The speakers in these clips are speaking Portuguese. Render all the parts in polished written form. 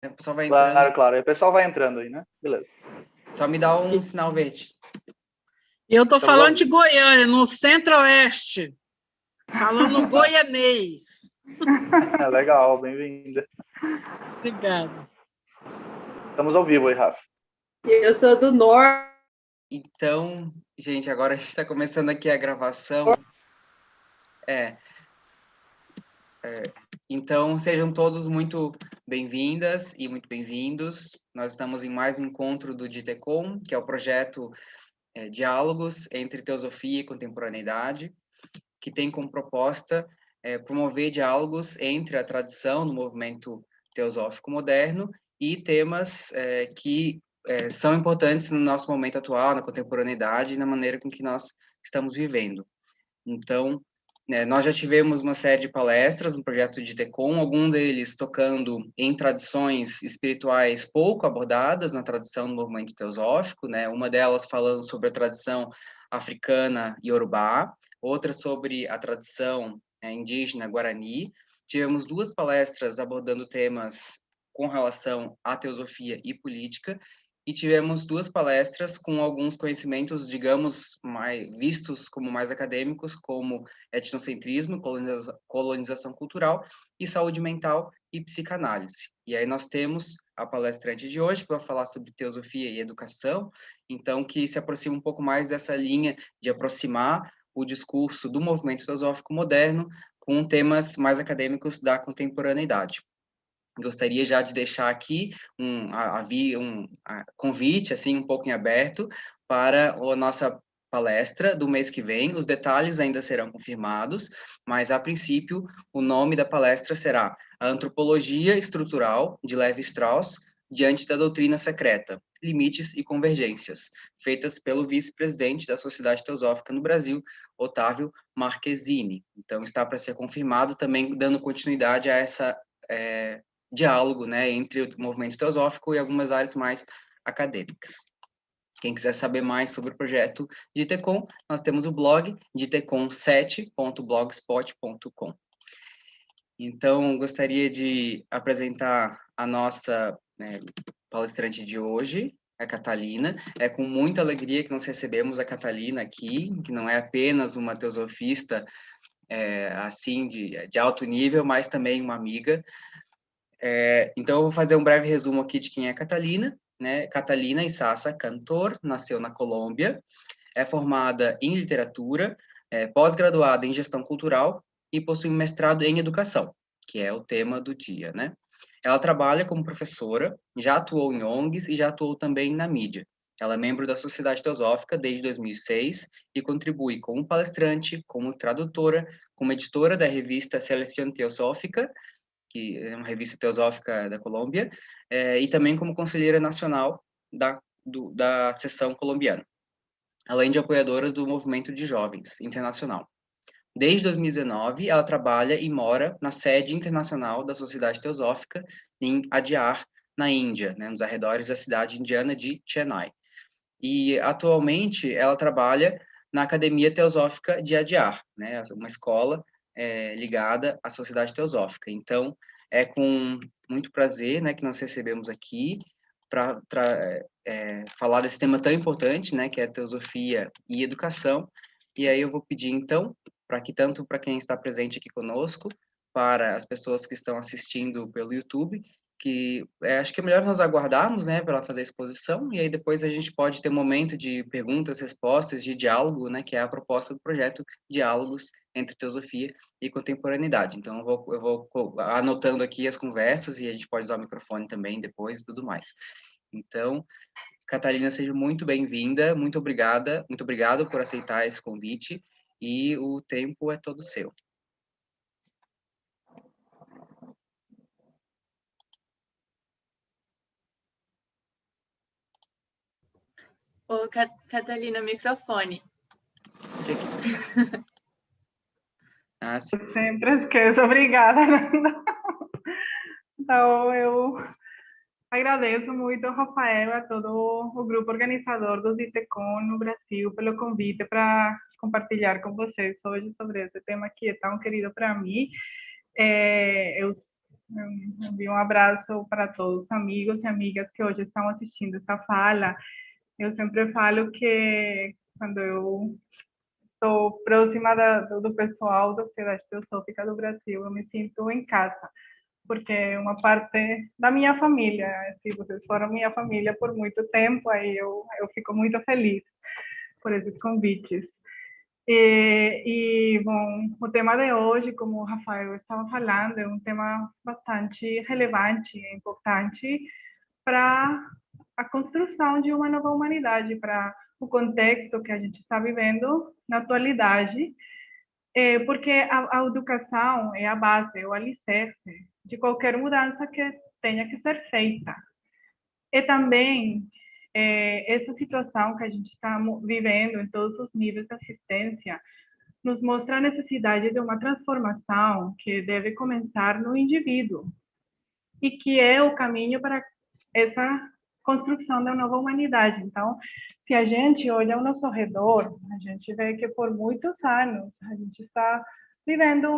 O pessoal vai entrando. Claro, claro. O pessoal vai entrando aí, né? Beleza. Só me dá um sinal verde. Eu estou falando de Goiânia, no centro-oeste. Falando goianês. Legal, bem-vinda. Obrigada. Estamos ao vivo aí, Rafa. Eu sou do norte. Então, gente, agora a gente está começando aqui a gravação. Então, sejam todos muito bem-vindas e muito bem-vindos. Nós estamos em mais um encontro do DITECOM, que é o projeto Diálogos entre Teosofia e Contemporaneidade, que tem como proposta promover diálogos entre a tradição do movimento teosófico moderno e temas que são importantes no nosso momento atual, na contemporaneidade e na maneira com que nós estamos vivendo. Então, nós já tivemos uma série de palestras no projeto de DITECOM, alguns deles tocando em tradições espirituais pouco abordadas na tradição do movimento teosófico, né? Uma delas falando sobre a tradição africana iorubá, outra sobre a tradição indígena guarani. Tivemos duas palestras abordando temas com relação à teosofia e política, e tivemos duas palestras com alguns conhecimentos, digamos, vistos como mais acadêmicos, como etnocentrismo, colonização cultural e saúde mental e psicanálise. E aí nós temos a palestrante de hoje, que vai falar sobre teosofia e educação, então que se aproxima um pouco mais dessa linha de aproximar o discurso do movimento teosófico moderno com temas mais acadêmicos da contemporaneidade. Gostaria já de deixar aqui um convite, assim, um pouco em aberto, para a nossa palestra do mês que vem. Os detalhes ainda serão confirmados, mas, a princípio, o nome da palestra será A Antropologia Estrutural, de Lévi-Strauss, diante da doutrina secreta, limites e convergências, feitas pelo vice-presidente da Sociedade Teosófica no Brasil, Otávio Marchesini. Então, está para ser confirmado, também dando continuidade a essa diálogo, né, entre o movimento teosófico e algumas áreas mais acadêmicas. Quem quiser saber mais sobre o projeto DITECOM, nós temos o blog ditecom7.blogspot.com. Então, gostaria de apresentar a nossa palestrante de hoje, a Catalina. É com muita alegria que nós recebemos a Catalina aqui, que não é apenas uma teosofista assim de alto nível, mas também uma amiga. Então, eu vou fazer um breve resumo aqui de quem é a Catalina, né? Catalina Isasa Cantor, nasceu na Colômbia, é formada em literatura, pós-graduada em gestão cultural e possui um mestrado em educação, que é o tema do dia, né? Ela trabalha como professora, já atuou em ONGs e já atuou também na mídia. Ela é membro da Sociedade Teosófica desde 2006 e contribui como palestrante, como tradutora, como editora da revista Seleção Teosófica, que é uma revista teosófica da Colômbia, e também como conselheira nacional da seção colombiana, além de apoiadora do movimento de jovens internacional. Desde 2019, ela trabalha e mora na sede internacional da Sociedade Teosófica em Adyar, na Índia, né, nos arredores da cidade indiana de Chennai. E, atualmente, ela trabalha na Academia Teosófica de Adyar, né, uma escola ligada à Sociedade Teosófica. Então, é com muito prazer, né, que nós recebemos aqui para falar desse tema tão importante, né, que é a teosofia e educação. E aí eu vou pedir, então, para que tanto para quem está presente aqui conosco, para as pessoas que estão assistindo pelo YouTube, que acho que é melhor nós aguardarmos, né, para ela fazer a exposição, e aí depois a gente pode ter um momento de perguntas, respostas, de diálogo, né, que é a proposta do projeto Diálogos entre Teosofia e Contemporaneidade. Então, eu vou anotando aqui as conversas, e a gente pode usar o microfone também depois e tudo mais. Então, Catarina, seja muito bem-vinda, muito obrigado por aceitar esse convite, e o tempo é todo seu. Ô, Catalina, microfone. Eu sempre esqueço, obrigada, Nanda. Então, eu agradeço muito ao Rafael, a todo o grupo organizador do DITECOM no Brasil, pelo convite para compartilhar com vocês hoje sobre esse tema que é tão querido para mim. Eu Envio um abraço para todos os amigos e amigas que hoje estão assistindo essa fala. Eu sempre falo que quando eu estou próxima do pessoal da Sociedade Teosófica do Brasil, eu me sinto em casa, porque é uma parte da minha família. Se vocês foram minha família por muito tempo, aí eu fico muito feliz por esses convites. Bom, o tema de hoje, como o Rafael estava falando, é um tema bastante relevante e importante para a construção de uma nova humanidade, para o contexto que a gente está vivendo na atualidade, porque a educação é a base, é o alicerce de qualquer mudança que tenha que ser feita. E também essa situação que a gente está vivendo em todos os níveis de assistência nos mostra a necessidade de uma transformação que deve começar no indivíduo e que é o caminho para essa construção da nova humanidade. Então, se a gente olha ao nosso redor, a gente vê que por muitos anos a gente está vivendo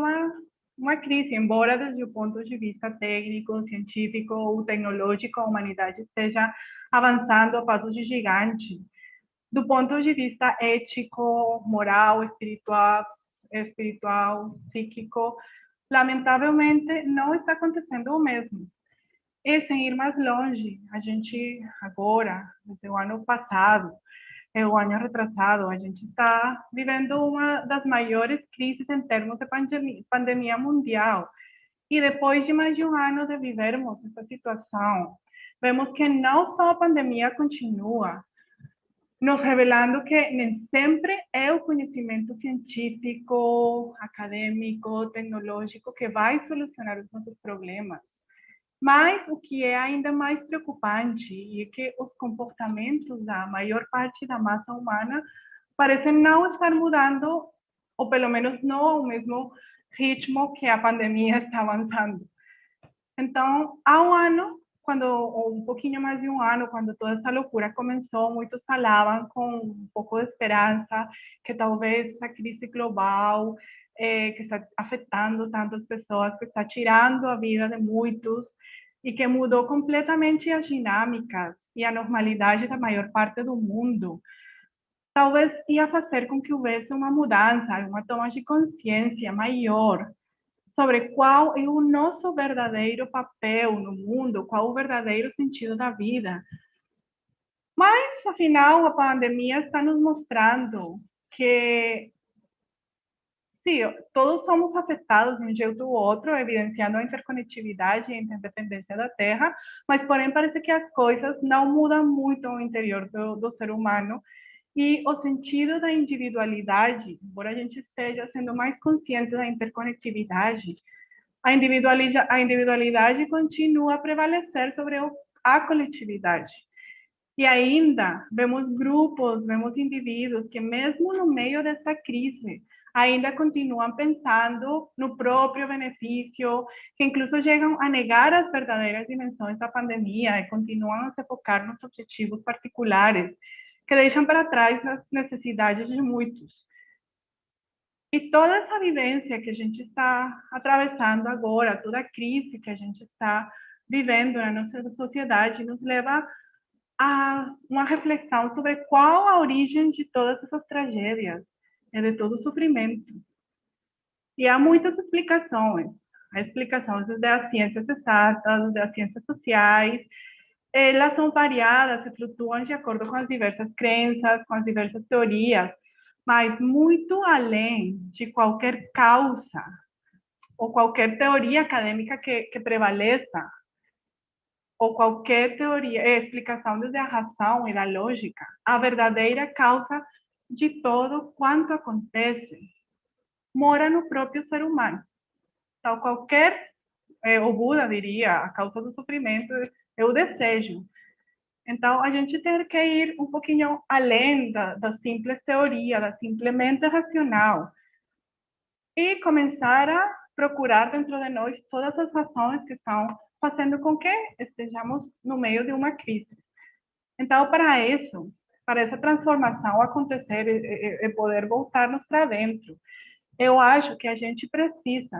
uma crise, embora desde o ponto de vista técnico, científico ou tecnológico a humanidade esteja avançando a passos de gigante. Do ponto de vista ético, moral, espiritual, psíquico, lamentavelmente não está acontecendo o mesmo. E sem ir mais longe, a gente agora, desde o ano passado, o ano retrasado, a gente está vivendo uma das maiores crises em termos de pandemia mundial. E depois de mais de um ano de vivermos essa situação, vemos que não só a pandemia continua, nos revelando que nem sempre é o conhecimento científico, acadêmico, tecnológico que vai solucionar os nossos problemas. Mas o que é ainda mais preocupante é que os comportamentos da maior parte da massa humana parecem não estar mudando, ou pelo menos não ao mesmo ritmo que a pandemia está avançando. Então, há um ano, ou um pouquinho mais de um ano, quando toda essa loucura começou, muitos falavam com um pouco de esperança que talvez essa crise global que está afetando tantas pessoas, que está tirando a vida de muitos e que mudou completamente as dinâmicas e a normalidade da maior parte do mundo, talvez ia fazer com que houvesse uma mudança, uma toma de consciência maior sobre qual é o nosso verdadeiro papel no mundo, qual o verdadeiro sentido da vida. Mas, afinal, a pandemia está nos mostrando que, sim, todos somos afetados de um jeito ou outro, evidenciando a interconectividade e a interdependência da Terra, mas, porém, parece que as coisas não mudam muito ao interior do ser humano. E o sentido da individualidade, embora a gente esteja sendo mais consciente da interconectividade, a individualidade continua a prevalecer sobre a coletividade. E ainda vemos grupos, vemos indivíduos que, mesmo no meio dessa crise, ainda continuam pensando no próprio benefício, que incluso chegam a negar as verdadeiras dimensões da pandemia e continuam a se focar nos objetivos particulares, que deixam para trás as necessidades de muitos. E toda essa vivência que a gente está atravessando agora, toda a crise que a gente está vivendo na nossa sociedade, nos leva a uma reflexão sobre qual a origem de todas essas tragédias e de todo o sofrimento. E há muitas explicações. Há explicações desde as ciências exatas, desde as ciências sociais. Elas são variadas e flutuam de acordo com as diversas crenças, com as diversas teorias, mas muito além de qualquer causa ou qualquer teoria acadêmica que prevaleça, ou qualquer teoria, explicação desde a razão e da lógica, a verdadeira causa de todo quanto acontece mora no próprio ser humano. Então, o Buda diria, a causa do sofrimento é o desejo. Então, a gente tem que ir um pouquinho além da simples teoria, da simplesmente racional, e começar a procurar dentro de nós todas as razões que estão fazendo com que estejamos no meio de uma crise. Então, para essa transformação acontecer e poder voltarmos para dentro, eu acho que a gente precisa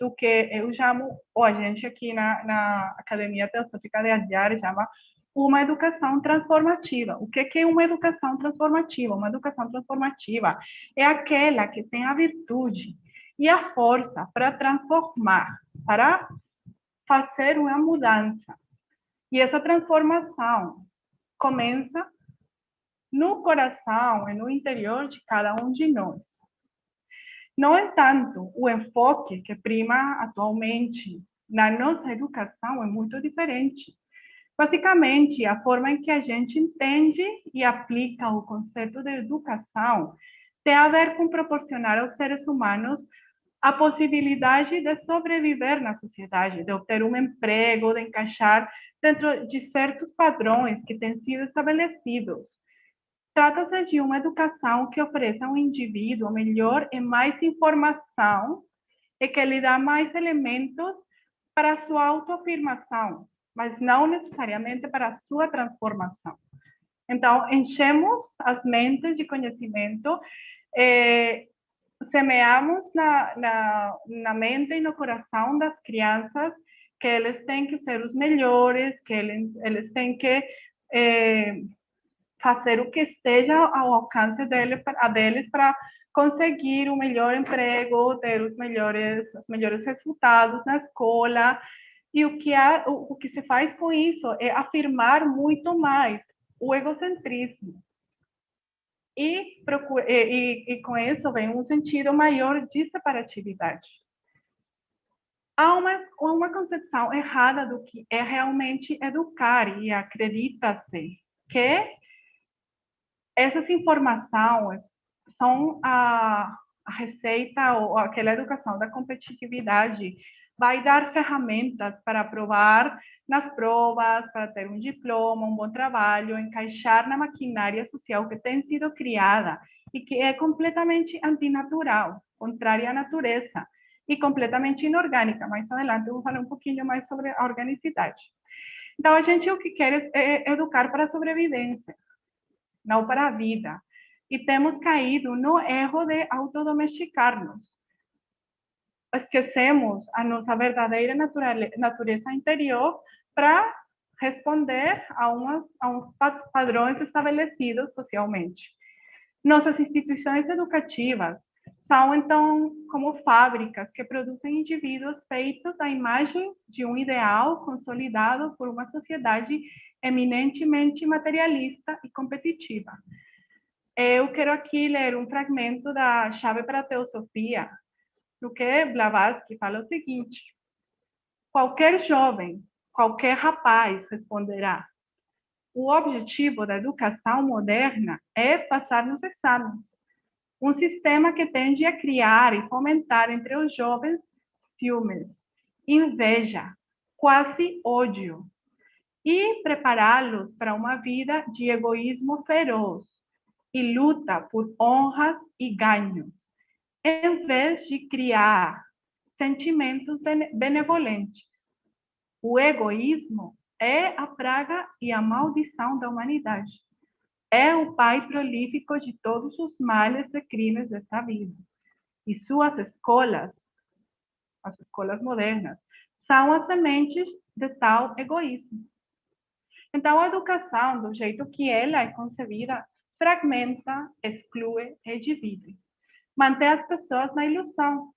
do que eu chamo, ou a gente aqui na Academia Teosófica de Adyar chama uma educação transformativa. O que é uma educação transformativa? Uma educação transformativa é aquela que tem a virtude e a força para transformar, para fazer uma mudança. E essa transformação começa no coração e no interior de cada um de nós. No entanto, o enfoque que prima atualmente na nossa educação é muito diferente. Basicamente, a forma em que a gente entende e aplica o conceito de educação tem a ver com proporcionar aos seres humanos a possibilidade de sobreviver na sociedade, de obter um emprego, de encaixar dentro de certos padrões que têm sido estabelecidos. Trata-se de uma educação que oferece ao indivíduo melhor e mais informação e que lhe dá mais elementos para a sua autoafirmação, mas não necessariamente para a sua transformação. Então, enchemos as mentes de conhecimento, semeamos na mente e no coração das crianças que eles têm que ser os melhores, que eles têm que fazer o que esteja ao alcance deles para conseguir o melhor emprego, ter os melhores resultados na escola. E o que se faz com isso é afirmar muito mais o egocentrismo. E com isso vem um sentido maior de separatividade. Há uma concepção errada do que é realmente educar, e acredita-se que essas informações são a receita ou aquela educação da competitividade. Vai dar ferramentas para aprovar nas provas, para ter um diploma, um bom trabalho, encaixar na maquinária social que tem sido criada e que é completamente antinatural, contrária à natureza e completamente inorgânica. Mais adelante eu vou falar um pouquinho mais sobre a organicidade. Então, a gente o que quer é educar para a sobrevivência, não para a vida. E temos caído no erro de autodomesticar-nos. Esquecemos a nossa verdadeira natureza interior para responder a uns padrões estabelecidos socialmente. Nossas instituições educativas são, então, como fábricas que produzem indivíduos feitos à imagem de um ideal consolidado por uma sociedade eminentemente materialista e competitiva. Eu quero aqui ler um fragmento da Chave para a Teosofia, no que Blavatsky fala o seguinte: qualquer jovem, qualquer rapaz responderá: o objetivo da educação moderna é passar nos exames. Um sistema que tende a criar e fomentar entre os jovens ciúmes, inveja, quase ódio, e prepará-los para uma vida de egoísmo feroz e luta por honras e ganhos, em vez de criar sentimentos benevolentes. O egoísmo é a praga e a maldição da humanidade. É o pai prolífico de todos os males e crimes desta vida. E suas escolas, as escolas modernas, são as sementes de tal egoísmo. Então, a educação, do jeito que ela é concebida, fragmenta, exclui e divide. Mantém as pessoas na ilusão.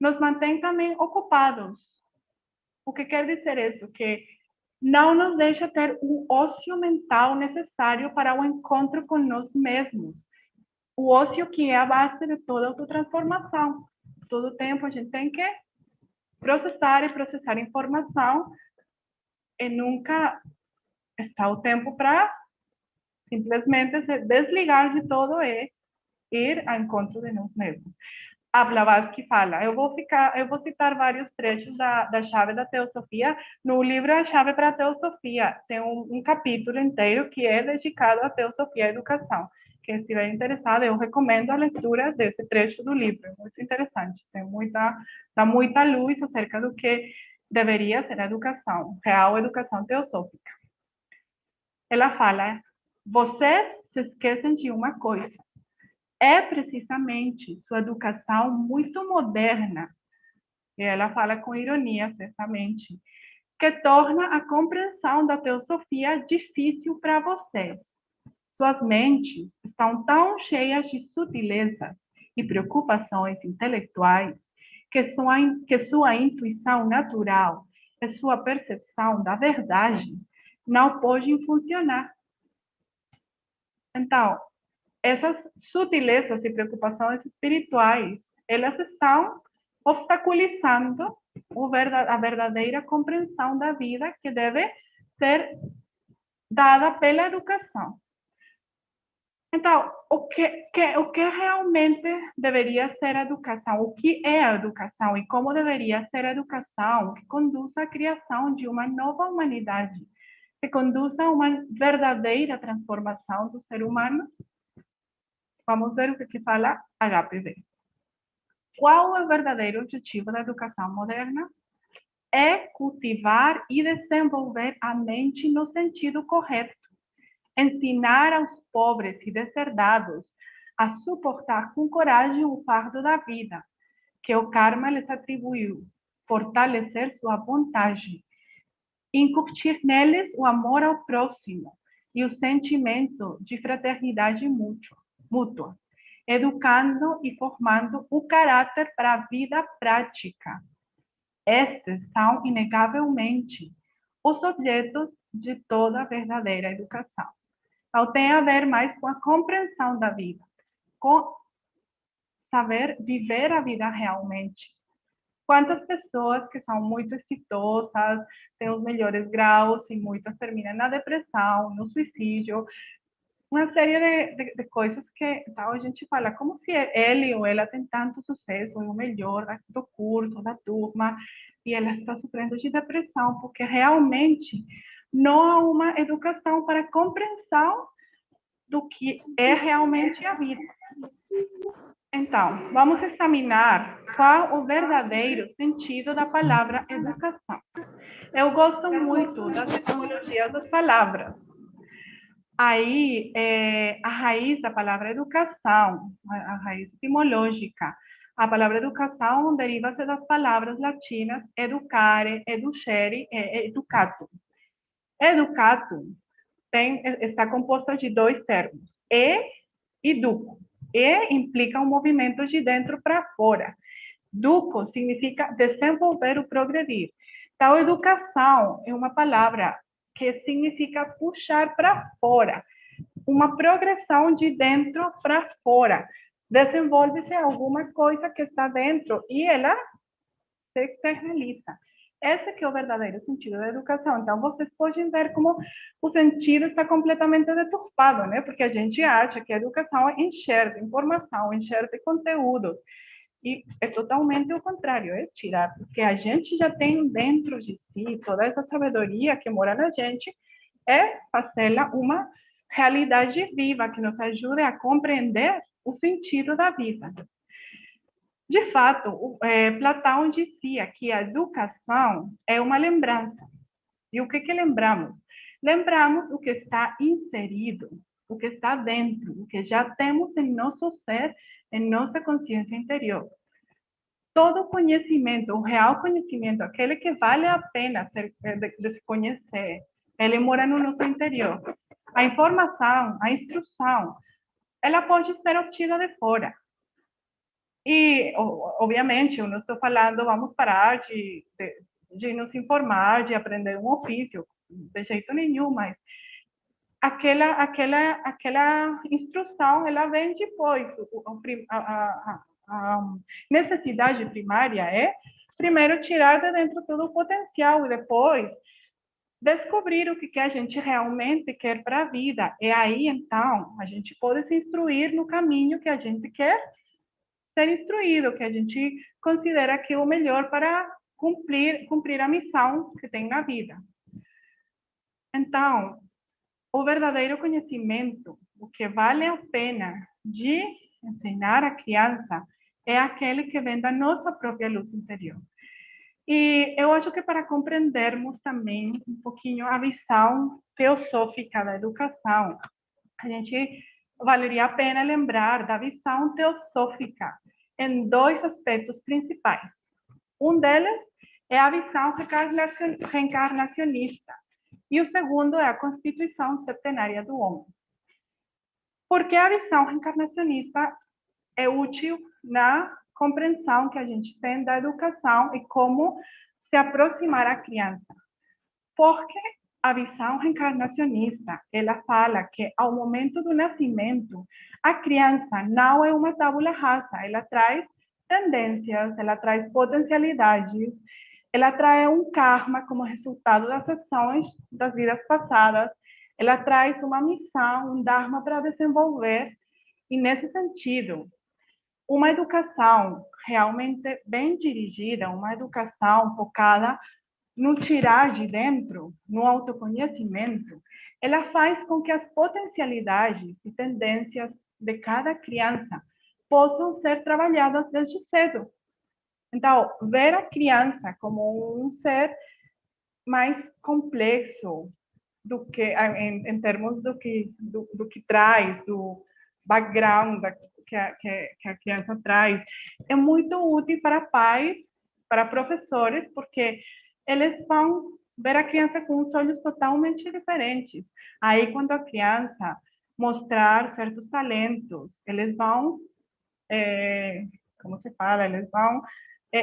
Nos mantém também ocupados. O que quer dizer isso? Que não nos deixa ter o ócio mental necessário para o encontro com nós mesmos. O ócio que é a base de toda autotransformação. Todo tempo a gente tem que processar informação e nunca está o tempo para simplesmente se desligar de todo e ir ao encontro de nós mesmos. A Blavatsky fala, eu vou citar vários trechos da Chave da Teosofia. No livro A Chave para a Teosofia, tem um capítulo inteiro que é dedicado à Teosofia e à Educação. Quem estiver interessado, eu recomendo a leitura desse trecho do livro, é muito interessante, dá muita luz acerca do que deveria ser a educação, real educação teosófica. Ela fala, vocês se esquecem de uma coisa, é precisamente sua educação muito moderna e ela fala com ironia, certamente, que torna a compreensão da teosofia difícil para vocês. Suas mentes estão tão cheias de sutilezas e preocupações intelectuais que sua intuição natural e sua percepção da verdade não podem funcionar. Então, essas sutilezas e preocupações espirituais, elas estão obstaculizando a verdadeira compreensão da vida que deve ser dada pela educação. Então, o que realmente deveria ser a educação? O que é a educação e como deveria ser a educação que conduza à criação de uma nova humanidade, que conduza a uma verdadeira transformação do ser humano? Vamos ver o que fala HPV. Qual é o verdadeiro objetivo da educação moderna? É cultivar e desenvolver a mente no sentido correto. Ensinar aos pobres e desherdados a suportar com coragem o fardo da vida, que o karma lhes atribuiu, fortalecer sua vontade, incutir neles o amor ao próximo e o sentimento de fraternidade mútua, educando e formando o caráter para a vida prática. Estes são, inegavelmente, os objetos de toda a verdadeira educação. Então, tem a ver mais com a compreensão da vida, com saber viver a vida realmente. Quantas pessoas que são muito exitosas, têm os melhores graus, e muitas terminam na depressão, no suicídio, uma série de coisas que então, a gente fala como se ele ou ela tem tanto sucesso, é o melhor do curso, da turma, e ela está sofrendo de depressão, porque realmente não há uma educação para a compreensão do que é realmente a vida. Então, vamos examinar qual o verdadeiro sentido da palavra educação. Eu gosto muito das etimologias das palavras. Aí, a raiz da palavra educação, a raiz etimológica, a palavra educação deriva-se das palavras latinas educare, educere e educatum. Educatum está composta de dois termos, e duco. E implica um movimento de dentro para fora. Duco significa desenvolver ou progredir. Então, educação é uma palavra que significa puxar para fora, uma progressão de dentro para fora. Desenvolve-se alguma coisa que está dentro e ela se externaliza. Esse que é o verdadeiro sentido da educação. Então, vocês podem ver como o sentido está completamente deturpado, né? Porque a gente acha que a educação é encher de informação, encher de conteúdos. E é totalmente o contrário, é tirar, porque a gente já tem dentro de si toda essa sabedoria que mora na gente, é fazê-la uma realidade viva, que nos ajude a compreender o sentido da vida. De fato, Platão dizia que a educação é uma lembrança. E o que lembramos? Lembramos o que está inserido, o que está dentro, o que já temos em nosso ser, em nossa consciência interior. Todo conhecimento, o real conhecimento, aquele que vale a pena de se conhecer, ele mora no nosso interior. A informação, a instrução, ela pode ser obtida de fora. E, obviamente, eu não estou falando, vamos parar de nos informar, de aprender um ofício, de jeito nenhum, mas aquela instrução, ela vem depois. A necessidade primária é, primeiro, tirar de dentro todo o potencial e depois descobrir o que a gente realmente quer para a vida. E aí, então, a gente pode se instruir no caminho que a gente quer ser instruído, que a gente considera que é o melhor para cumprir a missão que tem na vida. Então, o verdadeiro conhecimento, o que vale a pena de ensinar a criança, é aquele que vem da nossa própria luz interior. E eu acho que para compreendermos também um pouquinho a visão teosófica da educação, a gente valeria a pena lembrar da visão teosófica em dois aspectos principais. Um deles é a visão reencarnacionista, e o segundo é a Constituição Septenária do Homem. Por que a visão reencarnacionista é útil na compreensão que a gente tem da educação e como se aproximar à criança? Porque a visão reencarnacionista, ela fala que ao momento do nascimento, a criança não é uma tábula rasa, ela traz tendências, ela traz potencialidades, ela traz um karma como resultado das ações das vidas passadas, ela traz uma missão, um dharma para desenvolver, e nesse sentido, uma educação realmente bem dirigida, uma educação focada no tirar de dentro, no autoconhecimento, ela faz com que as potencialidades e tendências de cada criança possam ser trabalhadas desde cedo. Então, ver a criança como um ser mais complexo do que em termos do que traz, do background que a criança traz, é muito útil para pais, para professores, porque eles vão ver a criança com os olhos totalmente diferentes. Aí, quando a criança mostrar certos talentos, eles vão, como se fala, eles vão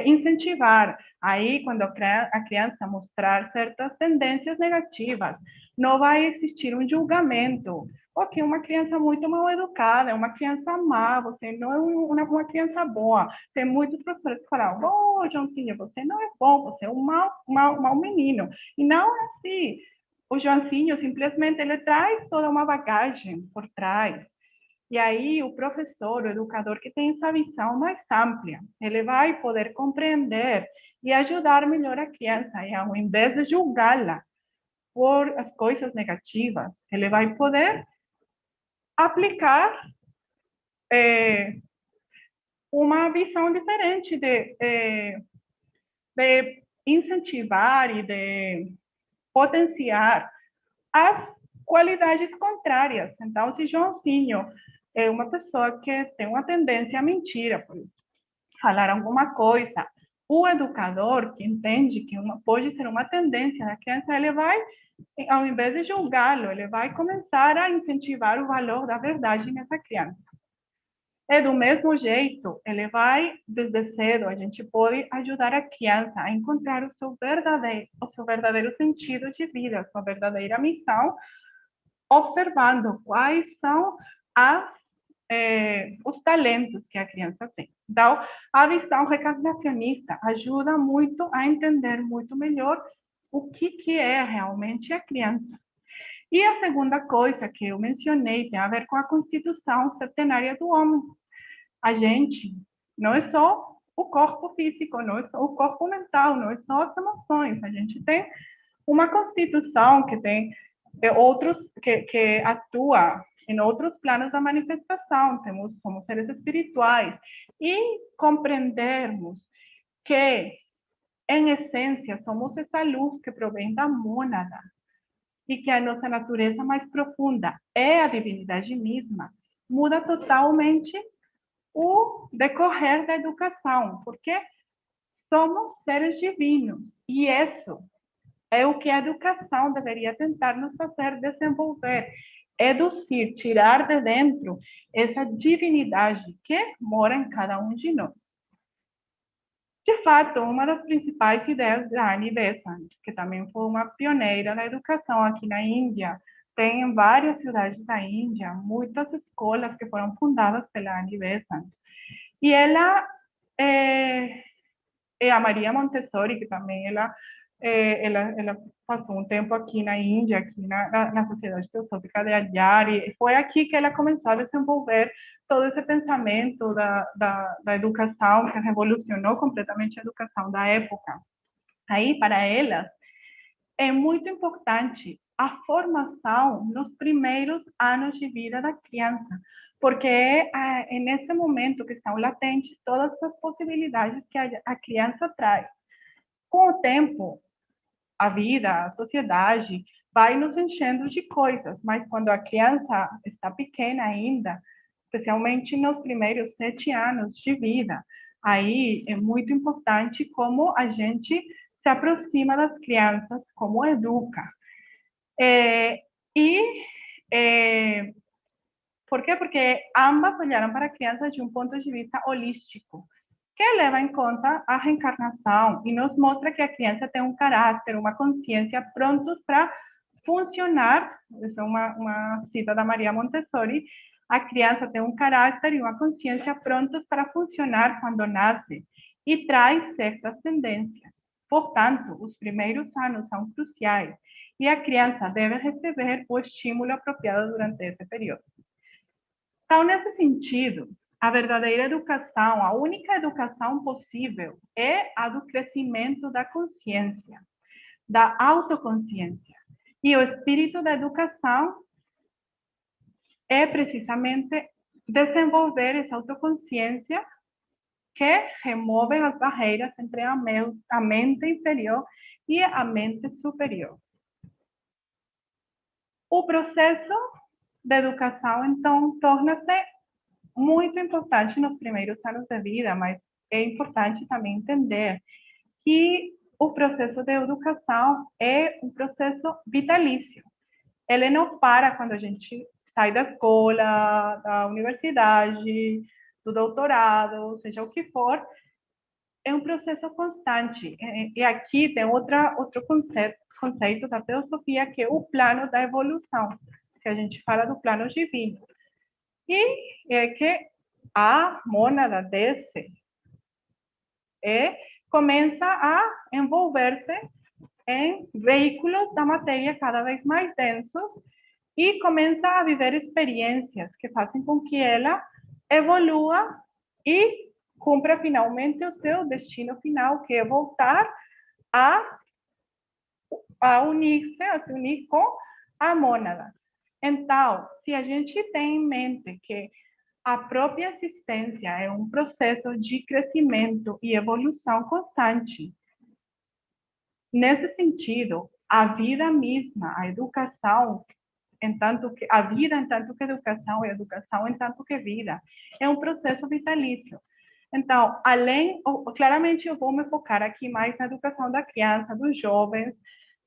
incentivar. Aí, quando a criança mostrar certas tendências negativas, não vai existir um julgamento. Ok, uma criança muito mal educada, é uma criança má, você não é uma criança boa. Tem muitos professores que falam, oh, Joãozinho, você não é bom, você é um mau menino. E não é assim. O Joãozinho, simplesmente, ele traz toda uma bagagem por trás. E aí, o professor, o educador que tem essa visão mais ampla, ele vai poder compreender e ajudar melhor a criança. E ao invés de julgá-la por as coisas negativas, ele vai poder aplicar uma visão diferente de incentivar e de potenciar as qualidades contrárias. Então, se Joãozinho é uma pessoa que tem uma tendência à mentira, por falar alguma coisa, o educador que entende que pode ser uma tendência da criança, ele vai, ao invés de julgá-lo, ele vai começar a incentivar o valor da verdade nessa criança. E do mesmo jeito, ele vai, desde cedo, a gente pode ajudar a criança a encontrar o seu verdadeiro sentido de vida, a sua verdadeira missão, observando quais são os talentos que a criança tem. Então, a visão reencarnacionista ajuda muito a entender muito melhor o que é realmente a criança. E a segunda coisa que eu mencionei tem a ver com a Constituição Septenária do Homem. A gente não é só o corpo físico, não é só o corpo mental, não é só as emoções. A gente tem uma Constituição que tem que atua em outros planos da manifestação. Somos seres espirituais. E compreendermos que, em essência, somos essa luz que provém da mônada e que a nossa natureza mais profunda é a divindade mesma, muda totalmente o decorrer da educação, porque somos seres divinos, e isso é o que a educação deveria tentar nos fazer desenvolver, eduzir, tirar de dentro essa divinidade que mora em cada um de nós. De fato, uma das principais ideias da Annie Besant, que também foi uma pioneira da educação aqui na Índia, tem em várias cidades da Índia muitas escolas que foram fundadas pela Annie Besant. E ela a Maria Montessori, que também ela passou um tempo aqui na Índia, aqui na Sociedade Teosófica de Adyar, e foi aqui que ela começou a desenvolver todo esse pensamento da educação, que revolucionou completamente a educação da época. Aí, para elas, é muito importante a formação nos primeiros anos de vida da criança, porque é nesse momento que estão latentes todas as possibilidades que a criança traz. Com o tempo, a vida, a sociedade vai nos enchendo de coisas, mas quando a criança está pequena ainda, especialmente nos primeiros 7 anos de vida, Aí é muito importante como a gente se aproxima das crianças, como educa. Por quê? Porque ambas olharam para a criança de um ponto de vista holístico, que leva em conta a reencarnação e nos mostra que a criança tem um caráter, uma consciência prontos para funcionar. Essa é uma cita da Maria Montessori. A criança tem um caráter e uma consciência prontos para funcionar quando nasce e traz certas tendências. Portanto, os primeiros anos são cruciais e a criança deve receber o estímulo apropriado durante esse período. Então, nesse sentido, a verdadeira educação, a única educação possível é a do crescimento da consciência, da autoconsciência. E o espírito da educação é precisamente desenvolver essa autoconsciência que remove as barreiras entre a mente inferior e a mente superior. O processo de educação, então, torna-se muito importante nos primeiros anos de vida, mas é importante também entender que o processo de educação é um processo vitalício. Ele não para quando a gente sai da escola, da universidade, do doutorado, seja o que for. É um processo constante. E aqui tem outro conceito da teosofia, que é o plano da evolução, que a gente fala do plano divino. E é que a mônada desce e começa a envolver-se em veículos da matéria cada vez mais densos e começa a viver experiências que fazem com que ela evolua e cumpra finalmente o seu destino final, que é voltar a unir-se, a se unir com a mônada. Então, se a gente tem em mente que a própria existência é um processo de crescimento e evolução constante, nesse sentido, a vida mesma, a educação, a vida em tanto que educação e a educação em tanto que vida, é um processo vitalício. Então, claramente eu vou me focar aqui mais na educação da criança, dos jovens,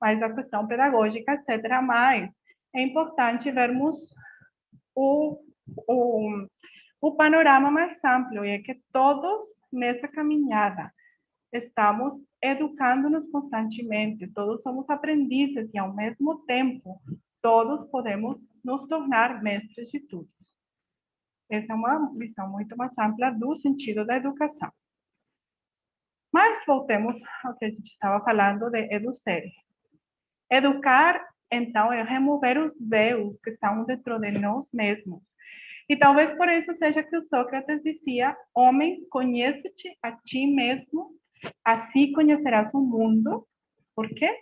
mais a questão pedagógica, etc. Mas é importante vermos o panorama mais amplo, e é que todos nessa caminhada estamos educando-nos constantemente, todos somos aprendizes e, ao mesmo tempo, todos podemos nos tornar mestres de tudo. Essa é uma visão muito mais ampla do sentido da educação. Mas voltemos ao que a gente estava falando de educere. Educar, então, é remover os véus que estão dentro de nós mesmos. E talvez por isso seja que o Sócrates dizia: homem, conhece-te a ti mesmo, assim conhecerás o mundo, porque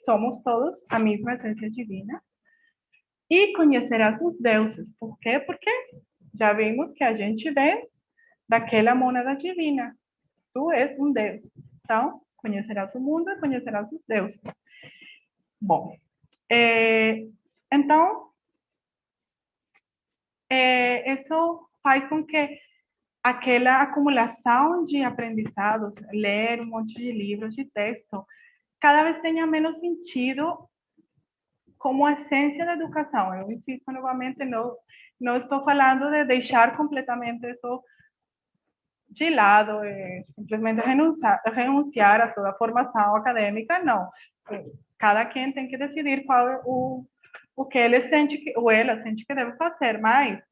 somos todos a mesma essência divina. E conhecerás os deuses. Por quê? Porque já vimos que a gente vem daquela mônada divina. Tu és um deus. Então, conhecerás o mundo e conhecerás os deuses. Bom, então, isso faz com que aquela acumulação de aprendizados, ler um monte de livros de texto, cada vez tenha menos sentido como essência da educação. Eu insisto novamente, não estou falando de deixar completamente isso de lado, simplesmente renunciar a toda a formação acadêmica, não. Cada quem tem que decidir qual é o que ele sente ou ela sente que deve fazer, mas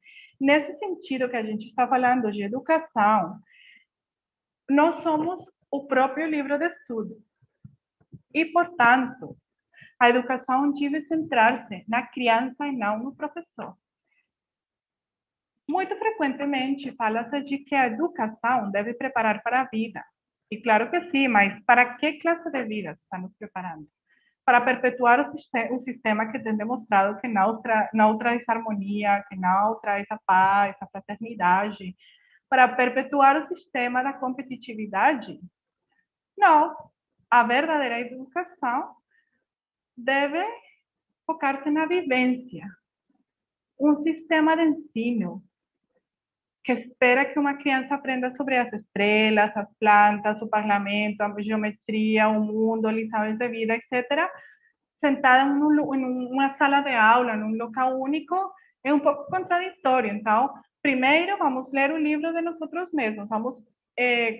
nesse sentido que a gente está falando de educação, nós somos o próprio livro de estudo. E, portanto, a educação deve centrar-se na criança e não no professor. Muito frequentemente fala-se de que a educação deve preparar para a vida. E claro que sim, mas para que classe de vida estamos preparando? Para perpetuar o sistema que tem demonstrado que não traz harmonia, que não traz a paz, a fraternidade. Para perpetuar o sistema da competitividade? Não. A verdadeira educação deve focar-se na vivência. Um sistema de ensino que espera que uma criança aprenda sobre as estrelas, as plantas, o parlamento, a geometria, o mundo, lições de vida, etc., sentada em uma sala de aula, num local único, é um pouco contraditório. Então, primeiro vamos ler o livro de nós mesmos, vamos,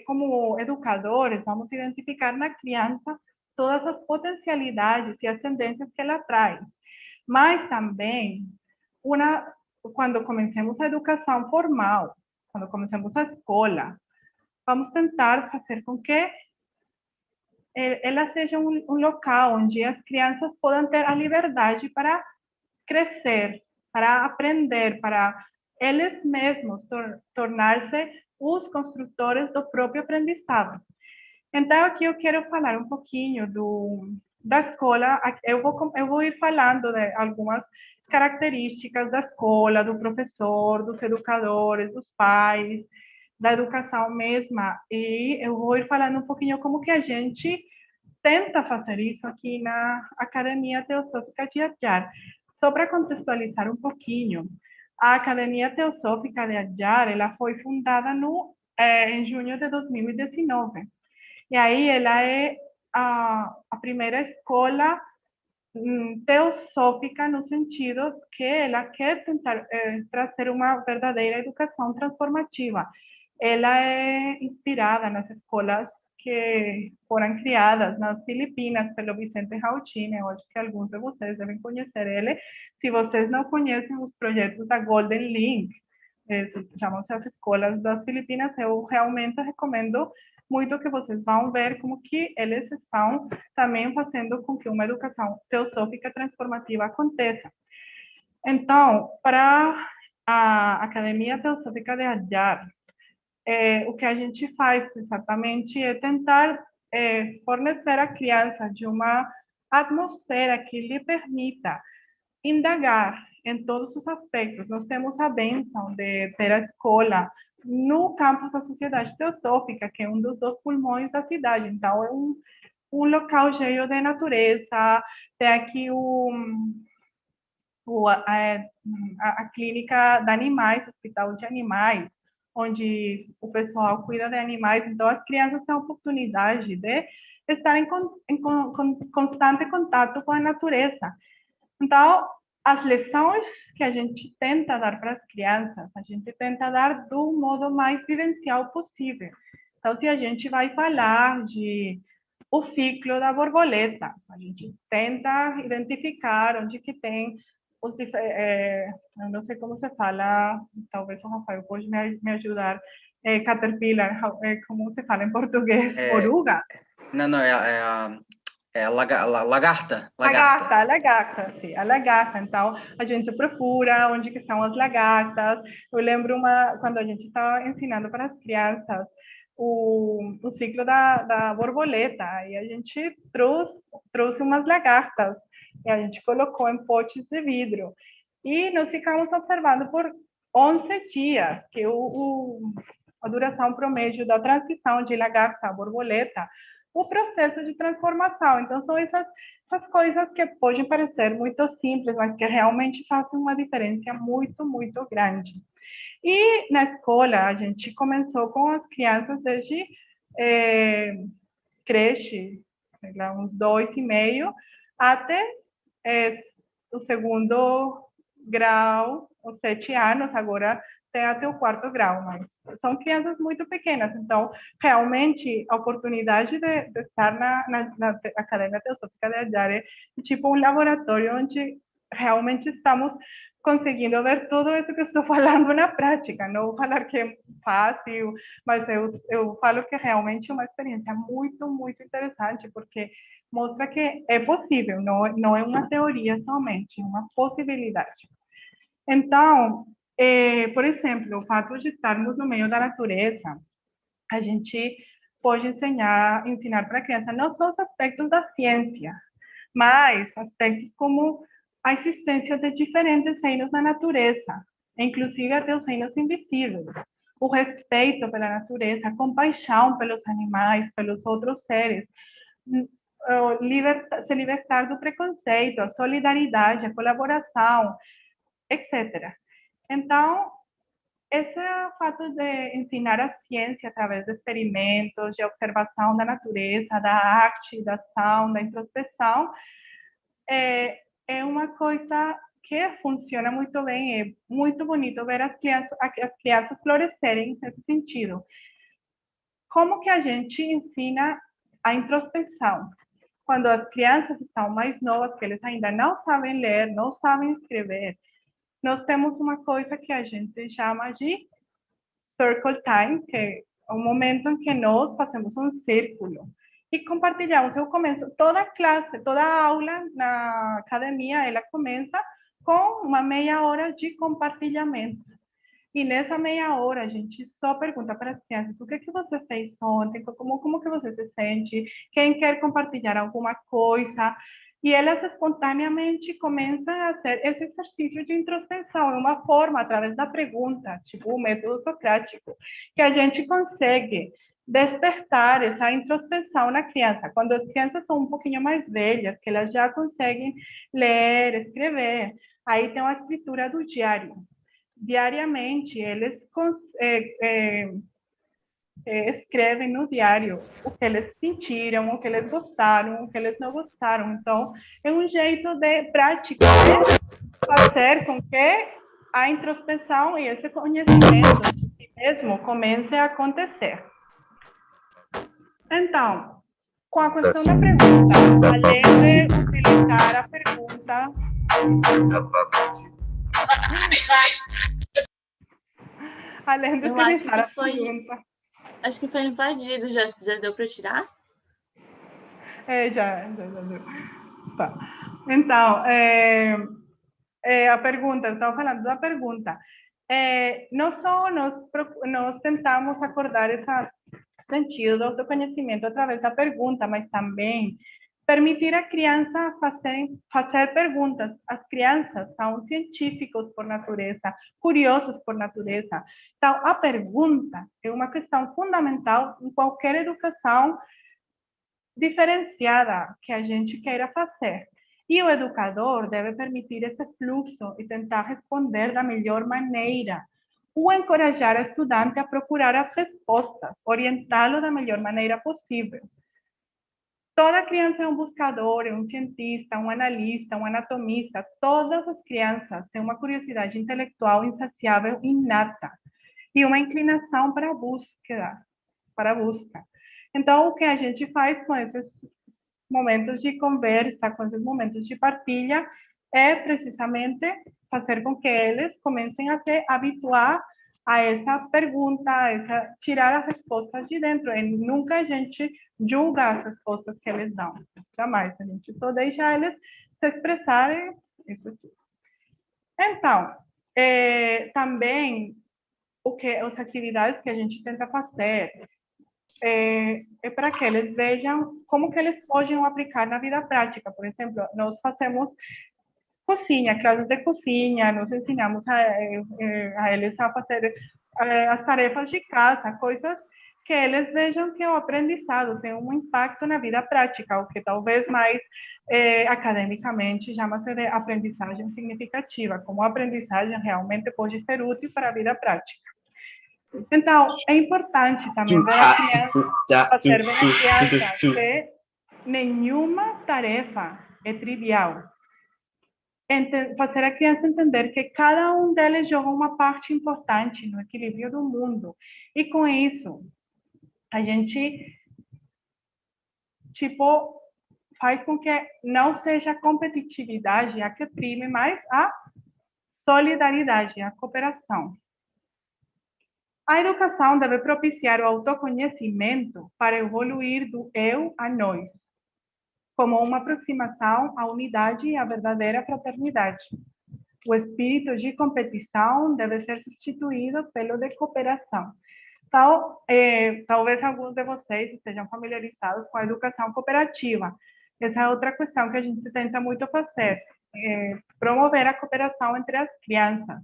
como educadores, vamos identificar na criança todas as potencialidades e as tendências que ela traz. Mas também, quando comecemos a educação formal, quando comecemos a escola, vamos tentar fazer com que ela seja um local onde as crianças possam ter a liberdade para crescer, para aprender, para eles mesmos tornar-se os construtores do próprio aprendizado. Então, aqui eu quero falar um pouquinho da escola. Eu vou ir falando de algumas características da escola, do professor, dos educadores, dos pais, da educação mesma. E eu vou ir falando um pouquinho como que a gente tenta fazer isso aqui na Academia Teosófica de Adyar. Só para contextualizar um pouquinho, a Academia Teosófica de Adyar, ela foi fundada em junho de 2019. E aí ela é a primeira escola teosófica no sentido que ela quer tentar trazer uma verdadeira educação transformativa. Ela é inspirada nas escolas que foram criadas nas Filipinas pelo Vicente Rauchini. Eu acho que alguns de vocês devem conhecer ele. Se vocês não conhecem os projetos da Golden Link, chamam-se as escolas das Filipinas, eu realmente recomendo muito que vocês vão ver como que eles estão também fazendo com que uma educação teosófica transformativa aconteça. Então, para a Academia Teosófica de Adyar, o que a gente faz exatamente é tentar fornecer à criança de uma atmosfera que lhe permita indagar em todos os aspectos. Nós temos a bênção de ter a escola no campus da Sociedade Teosófica, que é um dos 2 pulmões da cidade. Então, é um local cheio de natureza. Tem aqui a clínica de animais, hospital de animais, onde o pessoal cuida de animais. Então, as crianças têm a oportunidade de estar em constante contato com a natureza. Então, as lições que a gente tenta dar para as crianças, a gente tenta dar do modo mais vivencial possível. Então, se a gente vai falar o ciclo da borboleta, a gente tenta identificar onde que tem eu não sei como se fala, talvez o Rafael pode me ajudar, caterpillar, como se fala em português, oruga? Não, é a lagarta. Lagarta, sim, a lagarta. Então, a gente procura onde que são as lagartas. Eu lembro quando a gente estava ensinando para as crianças o ciclo da borboleta, e a gente trouxe umas lagartas, e a gente colocou em potes de vidro. E nós ficamos observando por 11 dias, que a duração promédio da transição de lagarta a borboleta, o processo de transformação. Então, são essas coisas que podem parecer muito simples, mas que realmente fazem uma diferença muito, muito grande. E na escola, a gente começou com as crianças desde creche, uns 2,5, até o segundo grau, os 7 anos, agora tem até o 4º grau, mas são crianças muito pequenas. Então, realmente, a oportunidade de estar na Academia Teosófica de Adyar é tipo um laboratório onde realmente estamos conseguindo ver tudo isso que estou falando na prática. Não vou falar que é fácil, mas eu falo que realmente é uma experiência muito, muito interessante, porque mostra que é possível, não é uma teoria somente, é uma possibilidade. Então, por exemplo, o fato de estarmos no meio da natureza, a gente pode ensinar para a criança não só os aspectos da ciência, mas aspectos como a existência de diferentes reinos na natureza, inclusive até os reinos invisíveis, o respeito pela natureza, a compaixão pelos animais, pelos outros seres, se libertar do preconceito, a solidariedade, a colaboração, etc. Então, esse fato de ensinar a ciência através de experimentos, de observação da natureza, da arte, da ação, da introspecção, é uma coisa que funciona muito bem. É muito bonito ver as crianças florescerem nesse sentido. Como que a gente ensina a introspecção? Quando as crianças estão mais novas, que eles ainda não sabem ler, não sabem escrever, nós temos uma coisa que a gente chama de circle time, que é o momento em que nós fazemos um círculo e compartilhamos. Eu começo toda classe, toda aula na academia, ela começa com uma meia hora de compartilhamento. E nessa meia hora, a gente só pergunta para as crianças o que você fez ontem, como que você se sente, quem quer compartilhar alguma coisa. E elas espontaneamente começam a fazer esse exercício de introspecção, é uma forma, através da pergunta, tipo o método socrático, que a gente consegue despertar essa introspecção na criança. Quando as crianças são um pouquinho mais velhas, que elas já conseguem ler, escrever, aí tem a escritura do diário. Diariamente, eles escrevem no diário o que eles sentiram, o que eles gostaram, o que eles não gostaram. Então, é um jeito de prática de fazer com que a introspecção e esse conhecimento de si mesmo comece a acontecer. Então, com a questão da pergunta, além de utilizar a pergunta... Além de Eu utilizar acho que a pergunta... Acho que foi invadido, já deu para tirar? Já deu. Tá. Então, a pergunta, eu estava falando da pergunta. Não só nós tentamos acordar esse sentido do autoconhecimento através da pergunta, mas também permitir a criança fazer perguntas. As crianças são científicos por natureza, curiosos por natureza. Então, a pergunta é uma questão fundamental em qualquer educação diferenciada que a gente queira fazer. E o educador deve permitir esse fluxo e tentar responder da melhor maneira, ou encorajar o estudante a procurar as respostas, orientá-lo da melhor maneira possível. Toda criança é um buscador, é um cientista, um analista, um anatomista. Todas as crianças têm uma curiosidade intelectual insaciável inata e uma inclinação para a busca. Então, o que a gente faz com esses momentos de conversa, com esses momentos de partilha, é precisamente fazer com que eles comecem a se habituar a essa pergunta, tirar as respostas de dentro. E nunca a gente julga as respostas que eles dão. Jamais. A gente só deixa eles se expressarem. Isso aqui. Então, também, as atividades que a gente tenta fazer é para que eles vejam como que eles podem aplicar na vida prática. Por exemplo, nós fazemos cozinha, classes de cozinha, nós ensinamos a eles a fazer as tarefas de casa, coisas que eles vejam que o aprendizado tem um impacto na vida prática, o que talvez mais academicamente chama-se de aprendizagem significativa, como a aprendizagem realmente pode ser útil para a vida prática. Então, é importante também ver a criança, fazer ver a criança que nenhuma tarefa é trivial. Fazer a criança entender que cada um deles joga uma parte importante no equilíbrio do mundo. E com isso, a gente, faz com que não seja a competitividade a que prime, mas a solidariedade, a cooperação. A educação deve propiciar o autoconhecimento para evoluir do eu a nós, como uma aproximação à unidade e à verdadeira fraternidade. O espírito de competição deve ser substituído pelo de cooperação. Então, talvez alguns de vocês estejam familiarizados com a educação cooperativa. Essa é outra questão que a gente tenta muito fazer, promover a cooperação entre as crianças.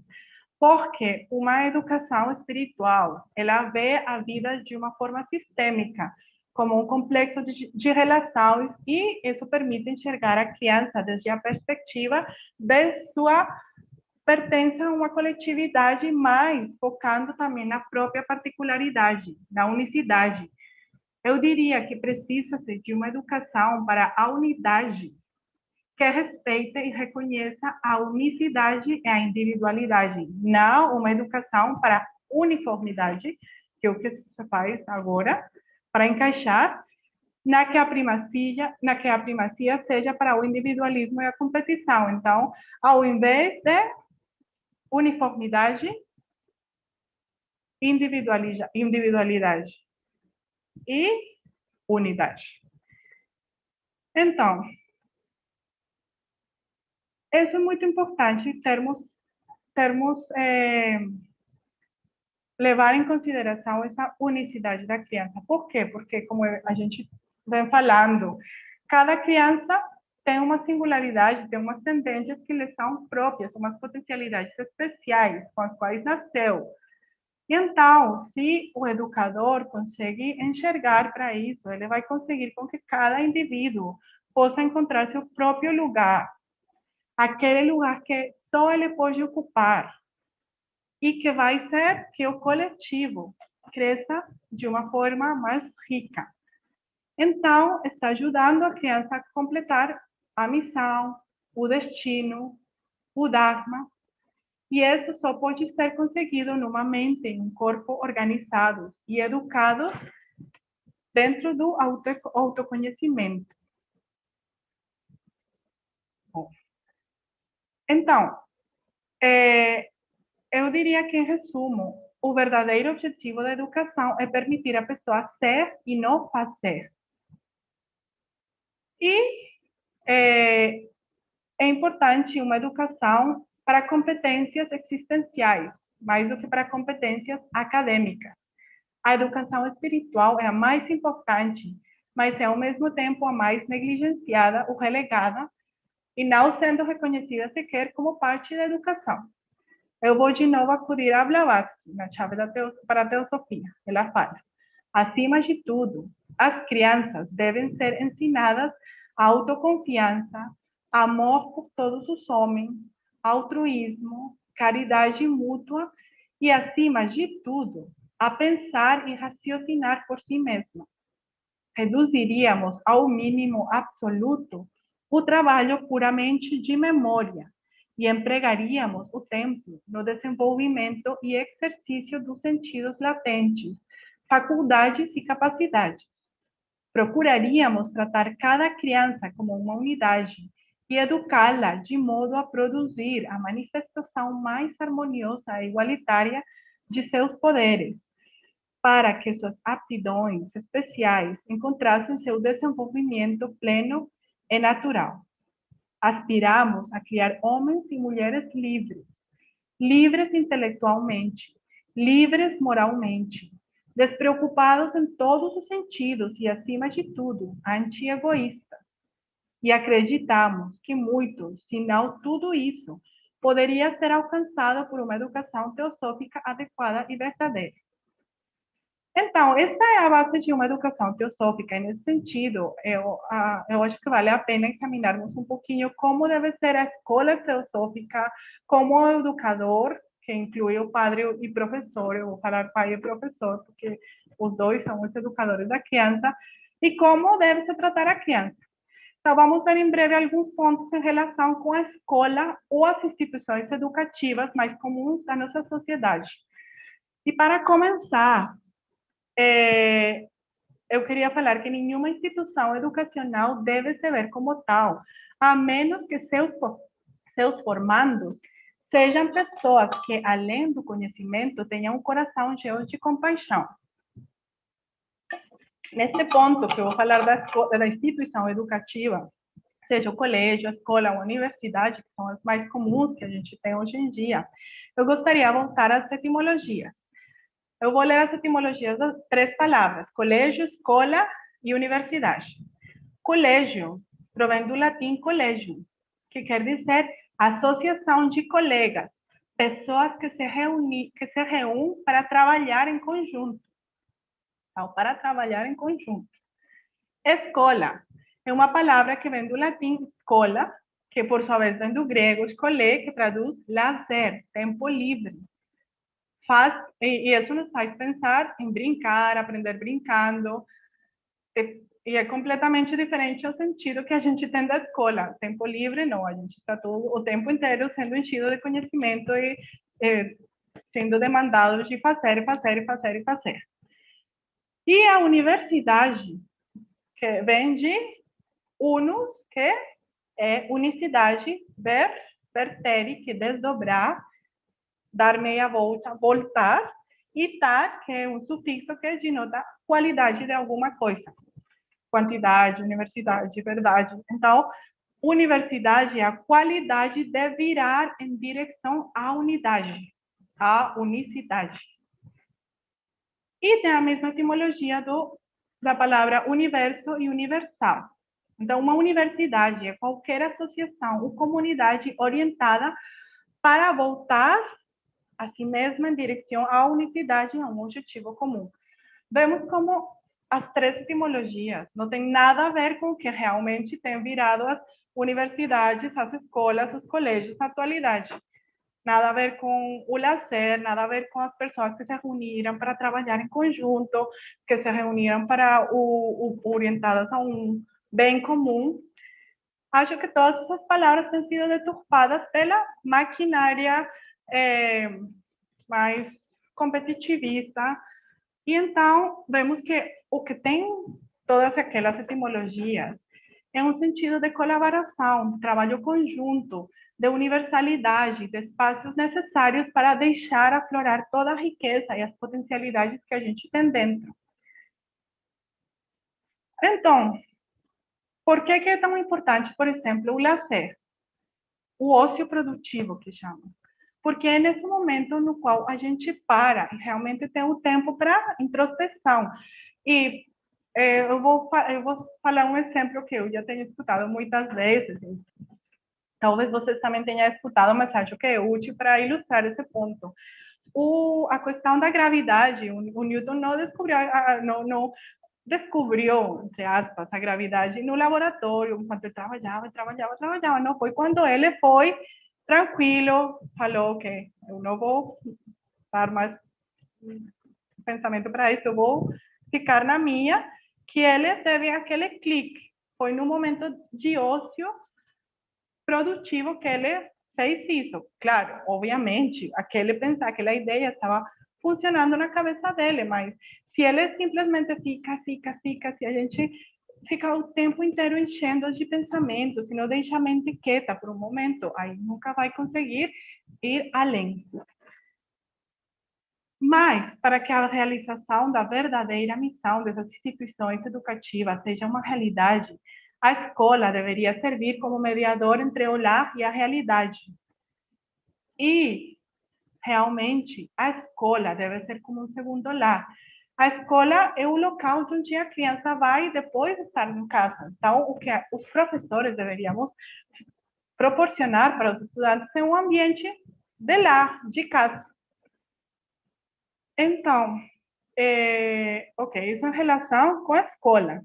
Porque uma educação espiritual, ela vê a vida de uma forma sistêmica, como um complexo de relações, e isso permite enxergar a criança desde a perspectiva de sua pertence a uma coletividade, mas focando também na própria particularidade, na unicidade. Eu diria que precisa-se de uma educação para a unidade, que respeite e reconheça a unicidade e a individualidade, não uma educação para a uniformidade, que é o que se faz agora, para encaixar na que a primacia seja para o individualismo e a competição. Então, ao invés de uniformidade, individualidade e unidade. Então, isso é muito importante levar em consideração essa unicidade da criança. Por quê? Porque, como a gente vem falando, cada criança tem uma singularidade, tem umas tendências que lhe são próprias, umas potencialidades especiais com as quais nasceu. E então, se o educador consegue enxergar para isso, ele vai conseguir com que cada indivíduo possa encontrar seu próprio lugar, aquele lugar que só ele pode ocupar, e que vai ser que o coletivo cresça de uma forma mais rica. Então, está ajudando a criança a completar a missão, o destino, o dharma, e isso só pode ser conseguido numa mente, em um corpo organizados e educados dentro do autoconhecimento. Bom, então, eu diria que, em resumo, o verdadeiro objetivo da educação é permitir a pessoa ser e não fazer. E é importante uma educação para competências existenciais, mais do que para competências acadêmicas. A educação espiritual é a mais importante, mas é ao mesmo tempo a mais negligenciada ou relegada, e não sendo reconhecida sequer como parte da educação. Eu vou de novo acudir a Blavatsky, na chave para a teosofia. Ela fala: acima de tudo, as crianças devem ser ensinadas a autoconfiança, amor por todos os homens, altruísmo, caridade mútua e, acima de tudo, a pensar e raciocinar por si mesmas. Reduziríamos ao mínimo absoluto o trabalho puramente de memória e empregaríamos o tempo no desenvolvimento e exercício dos sentidos latentes, faculdades e capacidades. Procuraríamos tratar cada criança como uma unidade e educá-la de modo a produzir a manifestação mais harmoniosa e igualitária de seus poderes, para que suas aptidões especiais encontrassem seu desenvolvimento pleno e natural. Aspiramos a criar homens e mulheres livres, livres intelectualmente, livres moralmente, despreocupados em todos os sentidos e, acima de tudo, anti-egoístas. E acreditamos que muito, se não tudo isso, poderia ser alcançado por uma educação teosófica adequada e verdadeira. Então, essa é a base de uma educação teosófica. E, nesse sentido, eu acho que vale a pena examinarmos um pouquinho como deve ser a escola teosófica, como o educador, que inclui o padre e professor, eu vou falar pai e professor, porque os dois são os educadores da criança, e como deve se tratar a criança. Então, vamos ver em breve alguns pontos em relação com a escola ou as instituições educativas mais comuns da nossa sociedade. E, para começar, eu queria falar que nenhuma instituição educacional deve se ver como tal, a menos que seus formandos sejam pessoas que, além do conhecimento, tenham um coração cheio de compaixão. Neste ponto, que eu vou falar da instituição educativa, seja o colégio, a escola, a universidade, que são as mais comuns que a gente tem hoje em dia, eu gostaria de voltar às etimologias. Eu vou ler as etimologias das 3 palavras: colégio, escola e universidade. Colégio provém do latim collegium, que quer dizer associação de colegas, pessoas que se reúnem para trabalhar em conjunto. Então, para trabalhar em conjunto. Escola é uma palavra que vem do latim escola, que por sua vez vem do grego escolher, que traduz lazer, tempo livre. E isso nos faz pensar em brincar, aprender brincando, e é completamente diferente o sentido que a gente tem da escola. Tempo livre, não, a gente está todo o tempo inteiro sendo enchido de conhecimento e sendo demandado de fazer, fazer, fazer e fazer. E a universidade, que vem de unus, que é unicidade, vertere, que desdobrar, dar meia volta, voltar, e tar, que é um sufixo que denota qualidade de alguma coisa. Quantidade, universidade, verdade. Então, universidade é a qualidade de virar em direção à unidade, à unicidade. E tem a mesma etimologia da palavra universo e universal. Então, uma universidade é qualquer associação ou comunidade orientada para voltar a si mesma em direção à unicidade, a um objetivo comum. Vemos como as três etimologias não têm nada a ver com o que realmente tem virado as universidades, as escolas, os colégios na atualidade. Nada a ver com o lazer, nada a ver com as pessoas que se reuniram para trabalhar em conjunto, que se reuniram para orientadas a um bem comum. Acho que todas essas palavras têm sido deturpadas pela maquinária mais competitivista. E então, vemos que o que tem todas aquelas etimologias é um sentido de colaboração, de trabalho conjunto, de universalidade, de espaços necessários para deixar aflorar toda a riqueza e as potencialidades que a gente tem dentro. Então, por que é tão importante, por exemplo, o lazer? O ócio produtivo, que chamam. Porque é nesse momento no qual a gente para e realmente tem o tempo para introspecção. E eu vou falar um exemplo que eu já tenho escutado muitas vezes. Talvez vocês também tenham escutado, mas acho que é útil para ilustrar esse ponto. A questão da gravidade, o Newton não descobriu, entre aspas, a gravidade no laboratório, enquanto ele trabalhava. Não foi quando ele foi tranquilo, falou que eu não vou dar mais pensamento para isso, eu vou ficar na minha, que ele teve aquele clique. Foi no momento de ócio produtivo que ele fez isso. Claro, obviamente, aquela ideia estava funcionando na cabeça dele, mas se ele simplesmente fica, se a gente fica o tempo inteiro enchendo de pensamentos, se não deixa a mente quieta por um momento, aí nunca vai conseguir ir além. Mas, para que a realização da verdadeira missão dessas instituições educativas seja uma realidade, a escola deveria servir como mediador entre o lar e a realidade. E, realmente, a escola deve ser como um segundo lar. A escola é o local onde a criança vai depois de estar em casa. Então, o que os professores deveríamos proporcionar para os estudantes é um ambiente de lar, de casa. Então, isso em relação com a escola.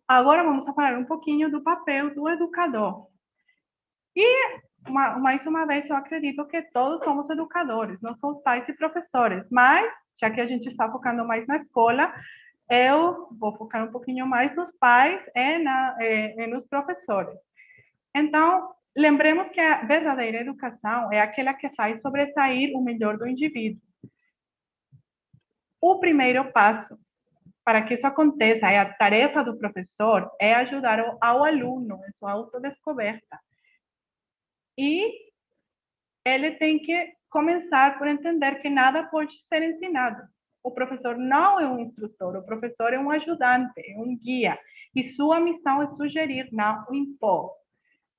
Agora vamos falar um pouquinho do papel do educador. E, mais uma vez, eu acredito que todos somos educadores, não somos pais e professores, mas, já que a gente está focando mais na escola, eu vou focar um pouquinho mais nos pais e nos professores. Então, lembremos que a verdadeira educação é aquela que faz sobressair o melhor do indivíduo. O primeiro passo para que isso aconteça, a tarefa do professor é ajudar ao aluno em sua autodescoberta. E ele tem que começar por entender que nada pode ser ensinado. O professor não é um instrutor, o professor é um ajudante, é um guia. E sua missão é sugerir, não impor.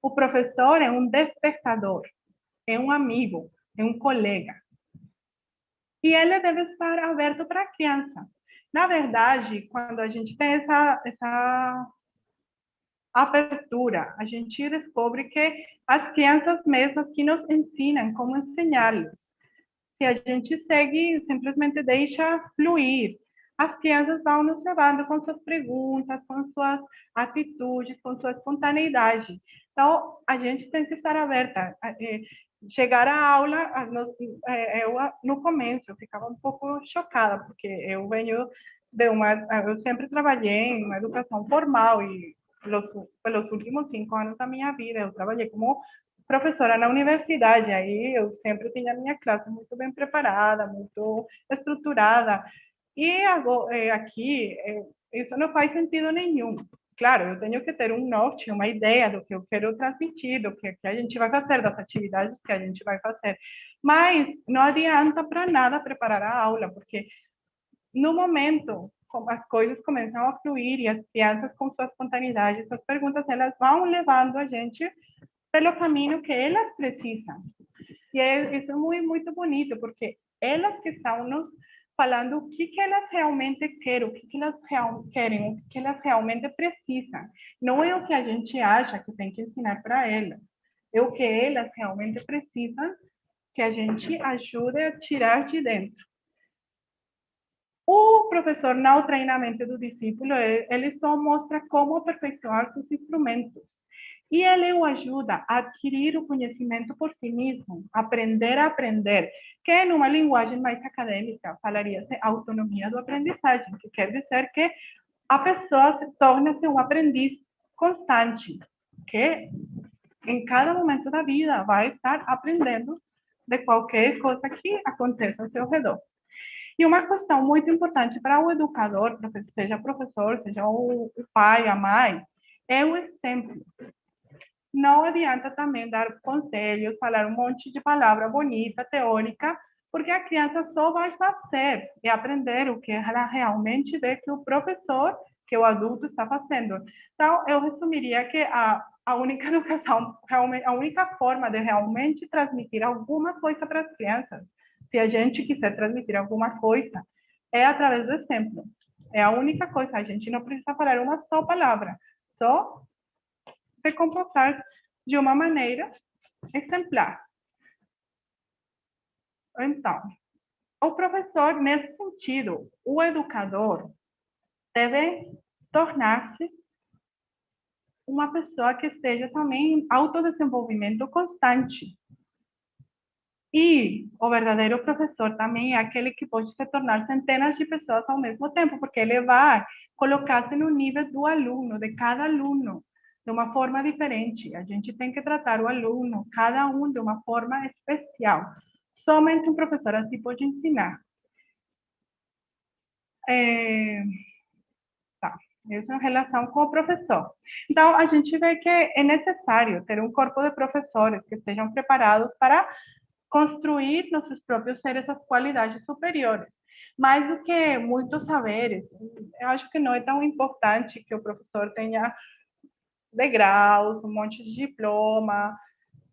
O professor é um despertador, é um amigo, é um colega. E ele deve estar aberto para a criança. Na verdade, quando a gente tem essa abertura, a gente descobre que as crianças mesmas que nos ensinam como ensiná-los. Se a gente segue, simplesmente deixa fluir, as crianças vão nos levando com suas perguntas, com suas atitudes, com sua espontaneidade. Então, a gente tem que estar aberta. Chegar à aula, eu no começo ficava um pouco chocada, porque eu venho eu sempre trabalhei em uma educação formal e pelos últimos 5 anos da minha vida eu trabalhei como professora na universidade, aí eu sempre tinha minha classe muito bem preparada, muito estruturada, e agora, aqui isso não faz sentido nenhum. Claro, eu tenho que ter um norte, uma ideia do que eu quero transmitir, do que a gente vai fazer, das atividades que a gente vai fazer. Mas não adianta para nada preparar a aula, porque no momento, como as coisas começam a fluir e as crianças com sua espontaneidade, suas perguntas, elas vão levando a gente pelo caminho que elas precisam. E isso é muito bonito, porque elas que estão nos falando o que elas realmente querem, o que elas querem, o que elas realmente precisam. Não é o que a gente acha que tem que ensinar para elas, é o que elas realmente precisam que a gente ajude a tirar de dentro. O professor, no treinamento do discípulo, ele só mostra como aperfeiçoar seus instrumentos. E ele o ajuda a adquirir o conhecimento por si mesmo, aprender a aprender, que numa linguagem mais acadêmica falaria-se autonomia do aprendizagem, que quer dizer que a pessoa torna-se um aprendiz constante, que em cada momento da vida vai estar aprendendo de qualquer coisa que aconteça ao seu redor. E uma questão muito importante para o educador, seja professor, seja o pai, a mãe, é o exemplo. Não adianta também dar conselhos, falar um monte de palavra bonita, teórica, porque a criança só vai fazer e aprender o que ela realmente vê que o professor, que o adulto está fazendo. Então, eu resumiria que a única educação, a única forma de realmente transmitir alguma coisa para as crianças, se a gente quiser transmitir alguma coisa, é através do exemplo. É a única coisa, a gente não precisa falar uma só palavra, só se comportar de uma maneira exemplar. Então, o professor, nesse sentido, o educador deve tornar-se uma pessoa que esteja também em autodesenvolvimento constante. E o verdadeiro professor também é aquele que pode se tornar centenas de pessoas ao mesmo tempo, porque ele vai colocar-se no nível do aluno, de cada aluno, de uma forma diferente. A gente tem que tratar o aluno, cada um, de uma forma especial. Somente um professor assim pode ensinar. Isso em relação com o professor. Então, a gente vê que é necessário ter um corpo de professores que estejam preparados para construir nos seus próprios seres as qualidades superiores. Mais do que muitos saberes, eu acho que não é tão importante que o professor tenha degraus, um monte de diploma.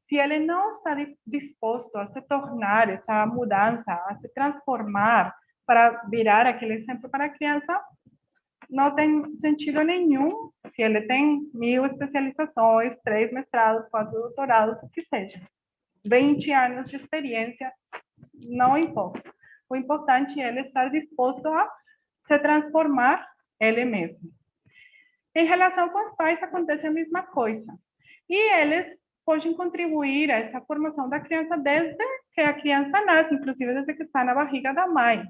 Se ele não está disposto a se tornar essa mudança, a se transformar para virar aquele exemplo para a criança, não tem sentido nenhum se ele tem 1000 especializações, 3 mestrados, 4 doutorados, o que seja. 20 anos de experiência, não importa. O importante é ele estar disposto a se transformar ele mesmo. Em relação com os pais, acontece a mesma coisa. E eles podem contribuir a essa formação da criança desde que a criança nasce, inclusive desde que está na barriga da mãe.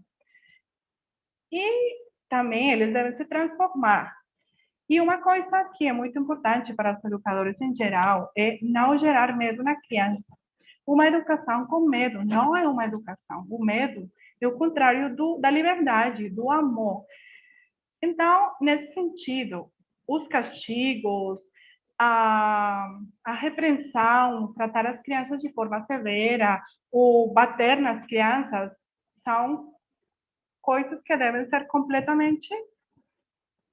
E também eles devem se transformar. E uma coisa que é muito importante para os educadores em geral é não gerar medo na criança. Uma educação com medo não é uma educação. O medo é o contrário da liberdade, do amor. Então, nesse sentido, os castigos, a repreensão, tratar as crianças de forma severa, ou bater nas crianças, são coisas que devem ser completamente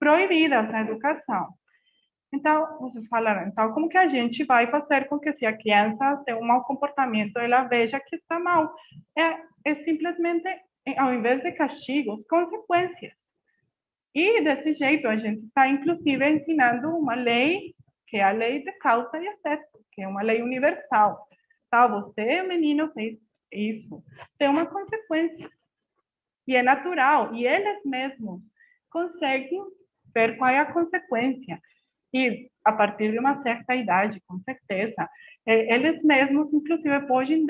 proibidas na educação. Então, vocês falaram, então, como que a gente vai fazer com que, se a criança tem um mau comportamento, ela veja que está mal? É simplesmente, ao invés de castigos, consequências. E, desse jeito, a gente está, inclusive, ensinando uma lei, que é a lei de causa e efeito, que é uma lei universal. Tá, você, menino, fez isso. Tem uma consequência. E é natural. E eles mesmos conseguem ver qual é a consequência. E a partir de uma certa idade, com certeza, eles mesmos, inclusive, podem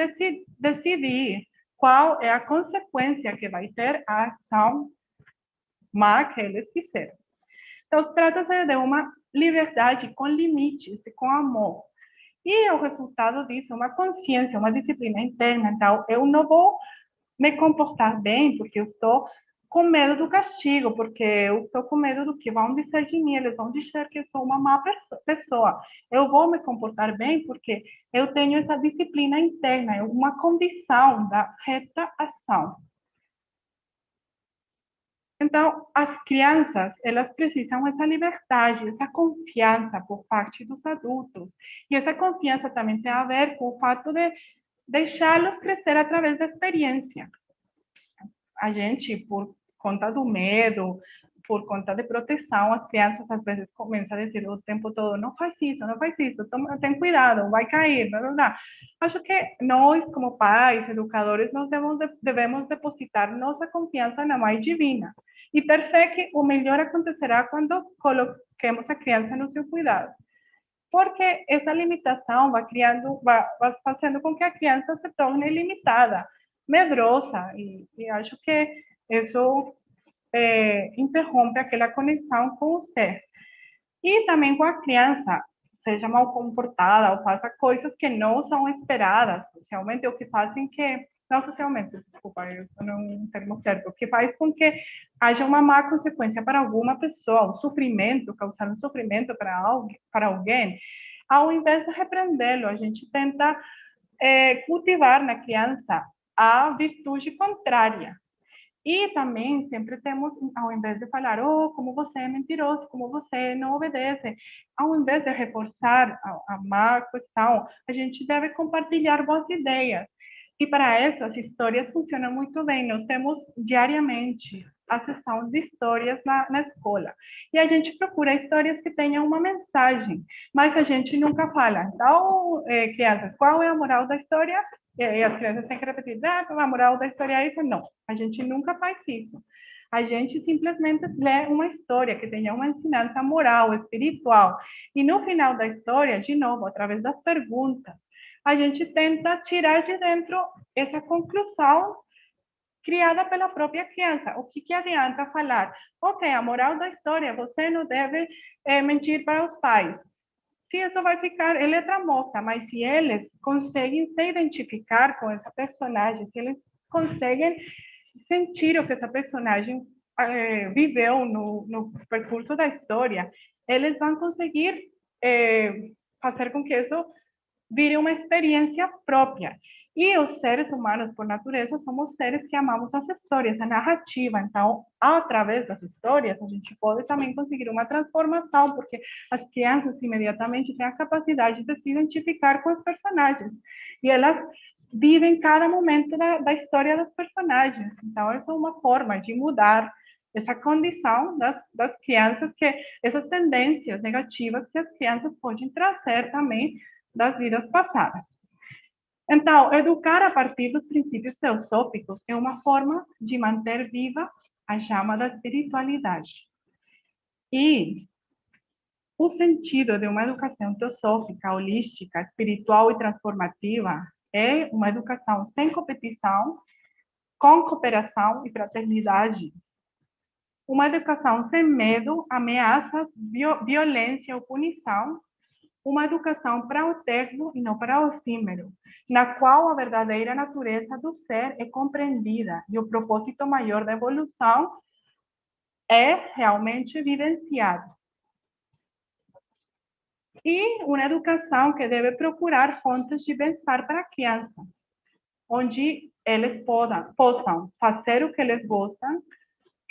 decidir qual é a consequência que vai ter a ação má que eles fizeram. Então, trata-se de uma liberdade com limites e com amor. E o resultado disso é uma consciência, uma disciplina interna. Então, eu não vou me comportar bem porque eu estou com medo do castigo, porque eu estou com medo do que vão dizer de mim, eles vão dizer que eu sou uma má pessoa. Eu vou me comportar bem porque eu tenho essa disciplina interna, uma condição da reta ação. Então, as crianças, elas precisam dessa liberdade, essa confiança por parte dos adultos. E essa confiança também tem a ver com o fato de deixá-los crescer através da experiência. A gente, por conta do medo, por conta de proteção, as crianças às vezes começam a dizer o tempo todo, não faz isso, tem cuidado, vai cair, não dá. Acho que nós, como pais, educadores, nós devemos depositar nossa confiança na Mãe Divina e ter fé que o melhor acontecerá quando coloquemos a criança no seu cuidado. Porque essa limitação vai fazendo com que a criança se torne limitada, medrosa, e acho que isso interrompe aquela conexão com o ser. E também com a criança, seja mal comportada ou faça coisas que não são esperadas socialmente, ou que fazem que, não socialmente, desculpa, eu não um termo certo, que faz com que haja uma má consequência para alguma pessoa, um sofrimento, causar um sofrimento para alguém, ao invés de repreendê-lo, a gente tenta cultivar na criança a virtude contrária. E também sempre temos, ao invés de falar, oh, como você é mentiroso, como você não obedece, ao invés de reforçar a má questão, a gente deve compartilhar boas ideias. E para isso, as histórias funcionam muito bem. Nós temos diariamente a sessão de histórias na escola. E a gente procura histórias que tenham uma mensagem, mas a gente nunca fala. Então, crianças, qual é a moral da história? E as crianças têm que repetir, a moral da história é isso? Não, a gente nunca faz isso. A gente simplesmente lê uma história que tenha uma ensinança moral, espiritual. E no final da história, de novo, através das perguntas, a gente tenta tirar de dentro essa conclusão criada pela própria criança. O que adianta falar? Ok, a moral da história, você não deve mentir para os pais. Se isso vai ficar em letra morta, mas se eles conseguem se identificar com essa personagem, se eles conseguem sentir o que essa personagem viveu no percurso da história, eles vão conseguir fazer com que isso vire uma experiência própria. E os seres humanos, por natureza, somos seres que amamos as histórias, a narrativa. Então, através das histórias, a gente pode também conseguir uma transformação, porque as crianças imediatamente têm a capacidade de se identificar com os personagens. E elas vivem cada momento da história dos personagens. Então, essa é uma forma de mudar essa condição das crianças, que essas tendências negativas que as crianças podem trazer também das vidas passadas. Então, educar a partir dos princípios teosóficos é uma forma de manter viva a chama da espiritualidade. E o sentido de uma educação teosófica, holística, espiritual e transformativa é uma educação sem competição, com cooperação e fraternidade. Uma educação sem medo, ameaças, violência ou punição. Uma educação para o eterno e não para o efímero, na qual a verdadeira natureza do ser é compreendida e o propósito maior da evolução é realmente vivenciado. E uma educação que deve procurar fontes de bem-estar para a criança, onde eles possam fazer o que eles gostam,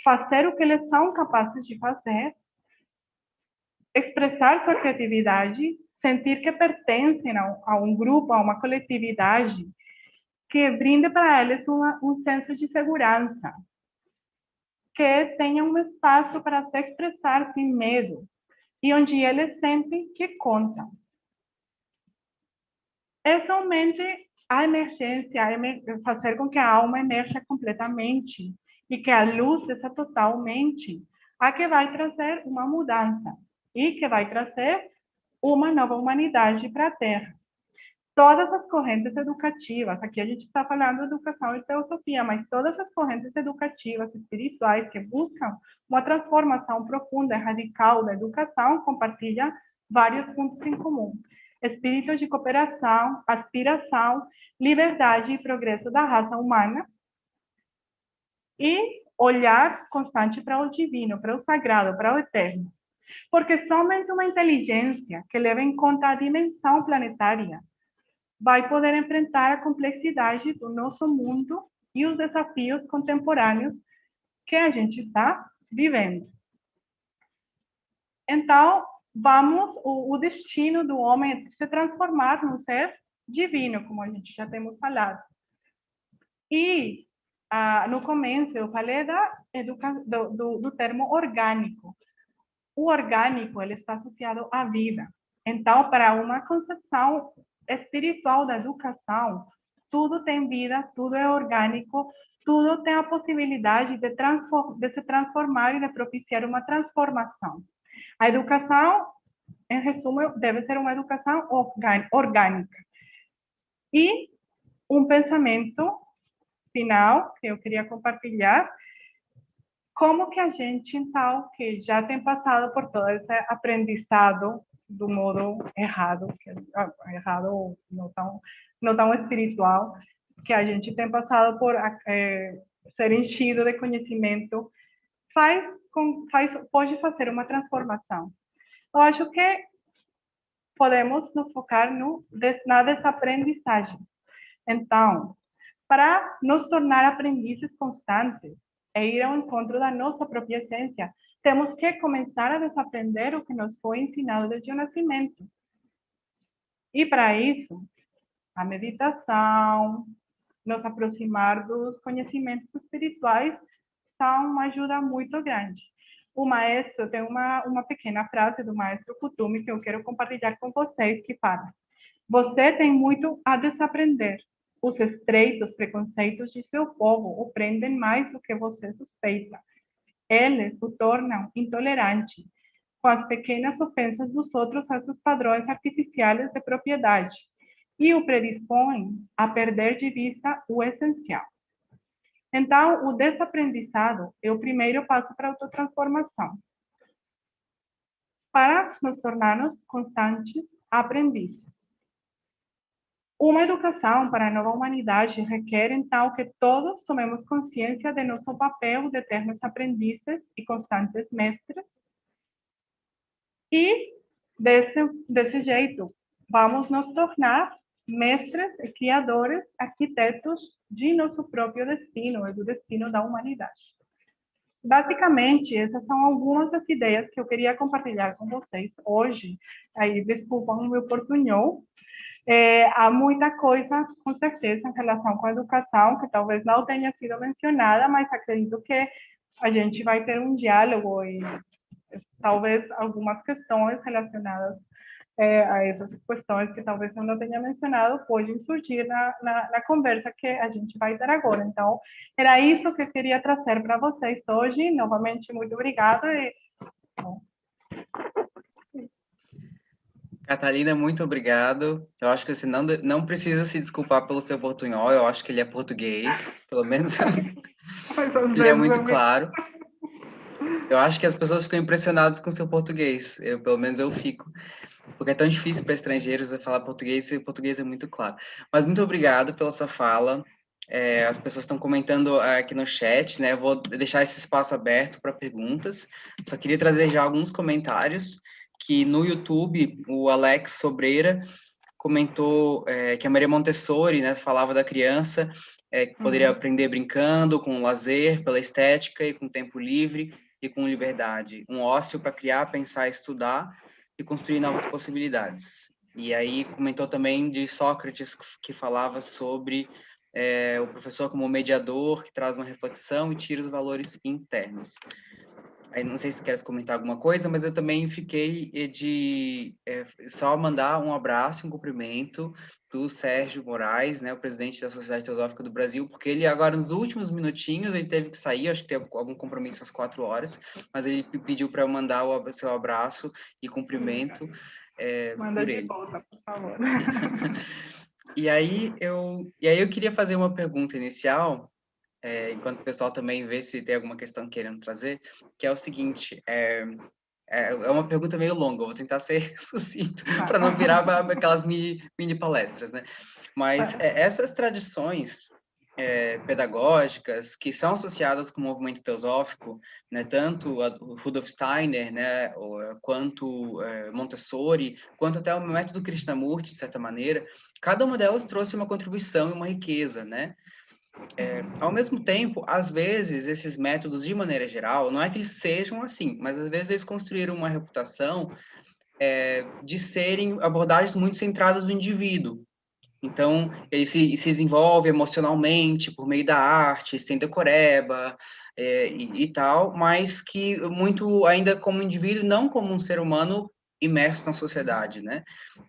fazer o que eles são capazes de fazer, expressar sua criatividade, sentir que pertencem a um grupo, a uma coletividade, que brinde para eles um senso de segurança, que tenham um espaço para se expressar sem medo, e onde eles sentem que contam. É somente a emergência, fazer com que a alma emerja completamente, e que a luz seja totalmente a que vai trazer uma mudança, e que vai trazer uma nova humanidade para a Terra. Todas as correntes educativas, aqui a gente está falando de educação e teosofia, mas todas as correntes educativas espirituais que buscam uma transformação profunda e radical da educação compartilham vários pontos em comum: espírito de cooperação, aspiração, liberdade e progresso da raça humana, e olhar constante para o divino, para o sagrado, para o eterno. Porque somente uma inteligência que leva em conta a dimensão planetária vai poder enfrentar a complexidade do nosso mundo e os desafios contemporâneos que a gente está vivendo. Então, o destino do homem é se transformar num ser divino, como a gente já temos falado. E no começo eu falei do termo orgânico. O orgânico, ele está associado à vida. Então, para uma concepção espiritual da educação, tudo tem vida, tudo é orgânico, tudo tem a possibilidade de se transformar e de propiciar uma transformação. A educação, em resumo, deve ser uma educação orgânica. E um pensamento final que eu queria compartilhar: como que a gente, então, que já tem passado por todo esse aprendizado do modo errado, errado não tão espiritual, que a gente tem passado por ser enchido de conhecimento, pode fazer uma transformação. Eu acho que podemos nos focar na desaprendizagem. Então, para nos tornar aprendizes constantes e ir ao encontro da nossa própria essência, temos que começar a desaprender o que nos foi ensinado desde o nascimento. E para isso, a meditação, nos aproximar dos conhecimentos espirituais, são uma ajuda muito grande. O maestro tem uma pequena frase do maestro Kutumi que eu quero compartilhar com vocês, que fala: você tem muito a desaprender. Os estreitos preconceitos de seu povo o prendem mais do que você suspeita. Eles o tornam intolerante com as pequenas ofensas dos outros a seus padrões artificiais de propriedade e o predispõem a perder de vista o essencial. Então, o desaprendizado é o primeiro passo para a autotransformação, para nos tornarmos constantes aprendizes. Uma educação para a nova humanidade requer, então, que todos tomemos consciência de nosso papel de eternos aprendizes e constantes mestres. E, desse jeito, vamos nos tornar mestres e criadores, arquitetos de nosso próprio destino e do destino da humanidade. Basicamente, essas são algumas das ideias que eu queria compartilhar com vocês hoje. Aí, desculpam o meu portunhol. Há muita coisa, com certeza, em relação com a educação, que talvez não tenha sido mencionada, mas acredito que a gente vai ter um diálogo e talvez algumas questões relacionadas a essas questões que talvez eu não tenha mencionado podem surgir na conversa que a gente vai ter agora. Então, era isso que eu queria trazer para vocês hoje. Novamente, muito obrigada. Catalina, muito obrigado. Eu acho que você não precisa se desculpar pelo seu portunhol, eu acho que ele é português, pelo menos ele é muito claro. Eu acho que as pessoas ficam impressionadas com o seu português, pelo menos eu fico, porque é tão difícil para estrangeiros falar português, e o português é muito claro. Mas muito obrigado pela sua fala. As pessoas estão comentando aqui no chat, né? Eu vou deixar esse espaço aberto para perguntas. Só queria trazer já alguns comentários, que no YouTube, o Alex Sobreira comentou que a Maria Montessori, né, falava da criança que poderia aprender brincando, com lazer, pela estética e com tempo livre e com liberdade. Um ócio para criar, pensar, estudar e construir novas possibilidades. E aí comentou também de Sócrates, que falava sobre o professor como mediador, que traz uma reflexão e tira os valores internos. Aí não sei se tu queres comentar alguma coisa, mas eu também fiquei de só mandar um abraço, um cumprimento do Sérgio Moraes, né, o presidente da Sociedade Teosófica do Brasil, porque ele agora, nos últimos minutinhos, ele teve que sair, acho que tem algum compromisso às 4 horas, mas ele pediu para eu mandar o seu abraço e cumprimento Manda por de ele. volta, por favor. E aí eu queria fazer uma pergunta inicial, enquanto o pessoal também vê se tem alguma questão querendo trazer, que é o seguinte, é uma pergunta meio longa, eu vou tentar ser sucinto, para não virar aquelas mini palestras, né? Mas essas tradições pedagógicas que são associadas com o movimento teosófico, né, tanto o Rudolf Steiner, né, quanto Montessori, quanto até o método Krishnamurti, de certa maneira, cada uma delas trouxe uma contribuição e uma riqueza, né? Ao mesmo tempo, às vezes, esses métodos, de maneira geral, não é que eles sejam assim, mas às vezes eles construíram uma reputação de serem abordagens muito centradas no indivíduo. Então, ele se desenvolve emocionalmente por meio da arte, sem decoreba e tal, mas que muito ainda como indivíduo, não como um ser humano imerso na sociedade, né?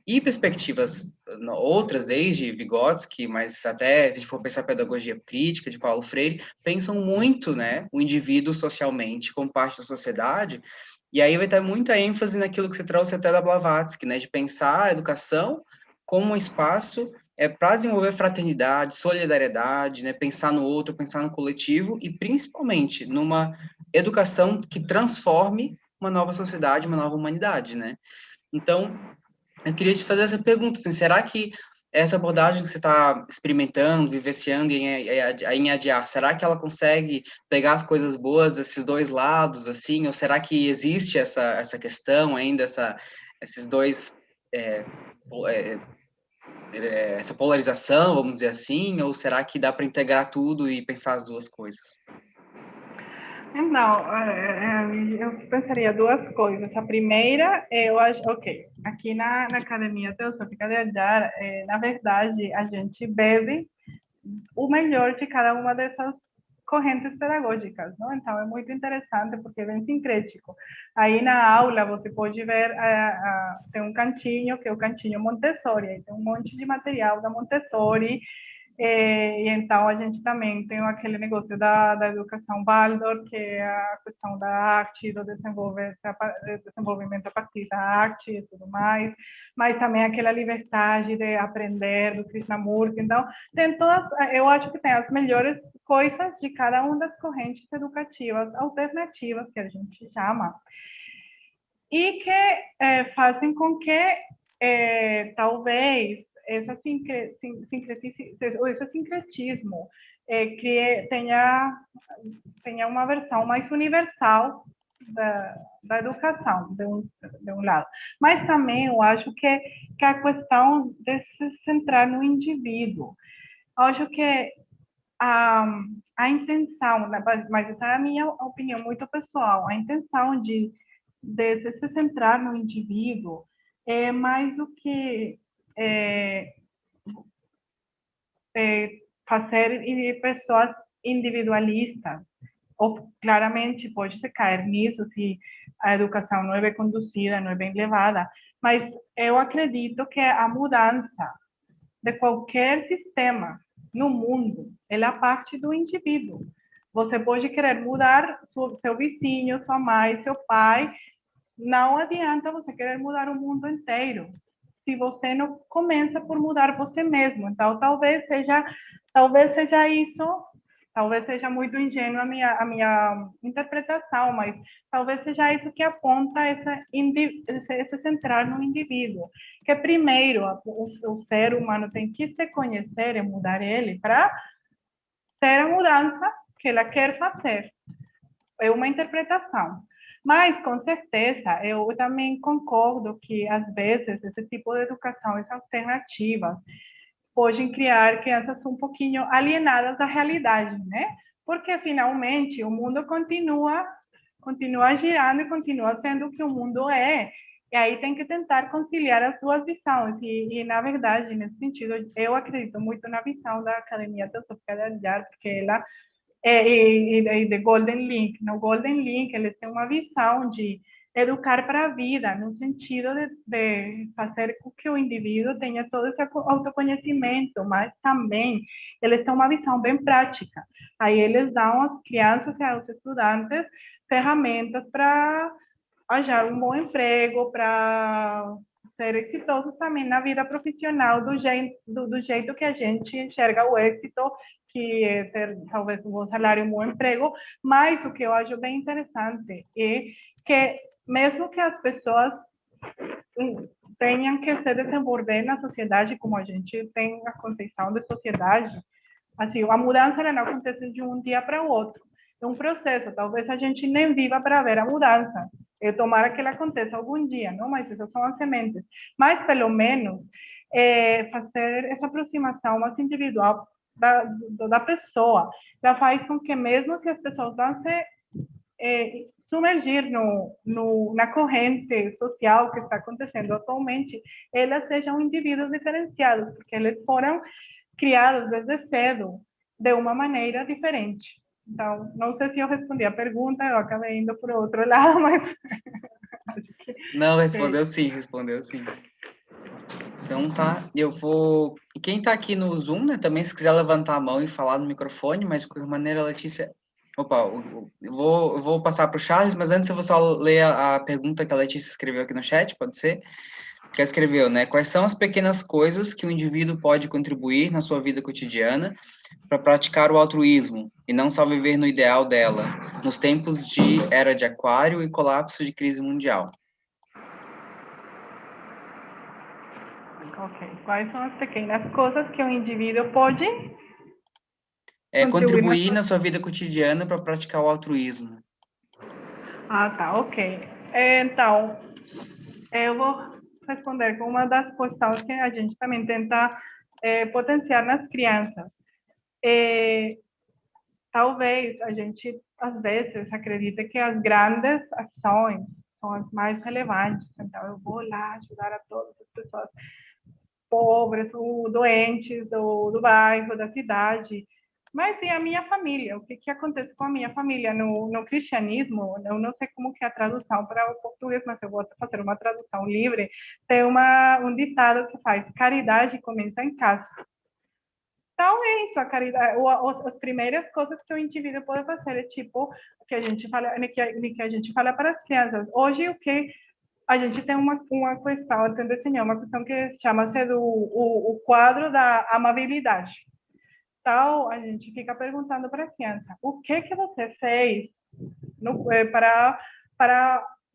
E perspectivas outras, desde Vygotsky, mas até, se a gente for pensar a pedagogia crítica de Paulo Freire, pensam muito, né, o indivíduo socialmente como parte da sociedade, e aí vai ter muita ênfase naquilo que você trouxe até da Blavatsky, né, de pensar a educação como um espaço para desenvolver fraternidade, solidariedade, né, pensar no outro, pensar no coletivo e, principalmente, numa educação que transforme uma nova sociedade, uma nova humanidade, né? Então, eu queria te fazer essa pergunta, assim, será que essa abordagem que você está experimentando, vivenciando em adiar, será que ela consegue pegar as coisas boas desses dois lados, assim, ou será que existe essa questão ainda, esses dois... essa polarização, vamos dizer assim, ou será que dá para integrar tudo e pensar as duas coisas? Então, eu pensaria duas coisas. A primeira, eu acho, ok, aqui na Academia Teosófica de Adyar, na verdade, a gente bebe o melhor de cada uma dessas correntes pedagógicas, não? Então, é muito interessante porque é bem sincrético. Aí na aula você pode ver, tem um cantinho, que é o cantinho Montessori, aí tem um monte de material da Montessori, e então a gente também tem aquele negócio da educação Waldorf, que é a questão da arte, do desenvolvimento a partir da arte e tudo mais, mas também aquela liberdade de aprender do Krishnamurti. Então, tem todas, eu acho que tem as melhores coisas de cada uma das correntes educativas alternativas, que a gente chama, e que fazem com que talvez esse sincretismo tenha uma versão mais universal da educação, de um lado. Mas também eu acho que a questão de se centrar no indivíduo. Eu acho que a intenção, mas essa é a minha opinião muito pessoal, a intenção de se centrar no indivíduo é mais do que fazer pessoas individualistas, ou claramente pode se cair nisso se a educação não é bem conduzida, não é bem levada, mas eu acredito que a mudança de qualquer sistema no mundo, ela parte do indivíduo. Você pode querer mudar seu vizinho, sua mãe, seu pai, não adianta você querer mudar o mundo inteiro se você não começa por mudar você mesmo. Então, talvez seja isso, talvez seja muito ingênua a minha interpretação, mas talvez seja isso que aponta esse centrar no indivíduo. Que primeiro o ser humano tem que se conhecer e mudar ele para ter a mudança que ela quer fazer. É uma interpretação. Mas, com certeza, eu também concordo que, às vezes, esse tipo de educações alternativas podem criar crianças um pouquinho alienadas da realidade, né? Porque, finalmente, o mundo continua girando e continua sendo o que o mundo é. E aí tem que tentar conciliar as duas visões. E na verdade, nesse sentido, eu acredito muito na visão da Academia Teosófica de Adyar, porque ela e de Golden Link. No Golden Link, eles têm uma visão de educar para a vida, no sentido de fazer com que o indivíduo tenha todo esse autoconhecimento, mas também eles têm uma visão bem prática. Aí eles dão às crianças e aos estudantes ferramentas para achar um bom emprego, para ser exitosos também na vida profissional, do jeito que a gente enxerga o êxito, que é ter talvez um bom salário, um bom emprego, mas o que eu acho bem interessante é que mesmo que as pessoas tenham que se desenvolver na sociedade, como a gente tem a concepção de sociedade, assim, a mudança ela não acontece de um dia para o outro. É um processo, talvez a gente nem viva para ver a mudança. Eu tomara que ela aconteça algum dia, não? Mas essas são as sementes. Mas, pelo menos, fazer essa aproximação mais individual da pessoa, ela faz com que mesmo se as pessoas vão se submergir na corrente social que está acontecendo atualmente, elas sejam indivíduos diferenciados, porque eles foram criados desde cedo de uma maneira diferente. Então, não sei se eu respondi a pergunta, eu acabei indo por outro lado, mas... Não, respondeu sim, respondeu sim. Então tá, eu vou... Quem tá aqui no Zoom, né, também se quiser levantar a mão e falar no microfone, mas de qualquer maneira, Letícia... Opa, eu vou passar para o Charles, mas antes eu vou só ler a pergunta que a Letícia escreveu aqui no chat, pode ser? Que ela escreveu, né? Quais são as pequenas coisas que o indivíduo pode contribuir na sua vida cotidiana para praticar o altruísmo e não só viver no ideal dela, nos tempos de era de aquário e colapso de crise mundial? Ok. Quais são as pequenas coisas que o indivíduo pode Contribuir na sua vida cotidiana para praticar o altruísmo. Ah, tá, ok. Então, eu vou responder com uma das questões que a gente também tenta potenciar nas crianças. Talvez a gente, às vezes, acredite que as grandes ações são as mais relevantes. Então, eu vou lá ajudar a todas as pessoas pobres ou doentes do bairro, da cidade. Mas e a minha família? O que acontece com a minha família no cristianismo? Eu não sei como que é a tradução para o português, mas eu vou fazer uma tradução livre. Tem um ditado que faz: caridade começa em casa. Então é isso, a caridade. As primeiras coisas que o indivíduo pode fazer é tipo que a gente fala, que a gente fala para as crianças. Hoje o que a gente tem uma questão, eu tenho desenhado uma questão que chama-se o quadro da amabilidade. Então, a gente fica perguntando para a criança, o que você fez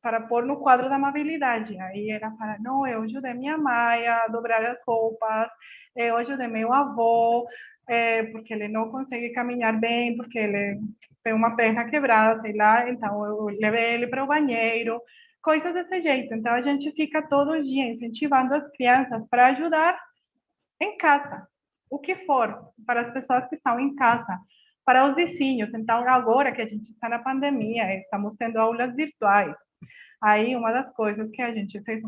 para pôr no quadro da amabilidade? Aí ela fala, não, eu ajudei minha mãe a dobrar as roupas, eu ajudei meu avô, porque ele não consegue caminhar bem, porque ele tem uma perna quebrada, sei lá, então eu levei ele para o banheiro, coisas desse jeito. Então, a gente fica todo dia incentivando as crianças para ajudar em casa, o que for, para as pessoas que estão em casa, para os vizinhos. Então, agora que a gente está na pandemia, estamos tendo aulas virtuais. Aí, uma das coisas que a gente fez,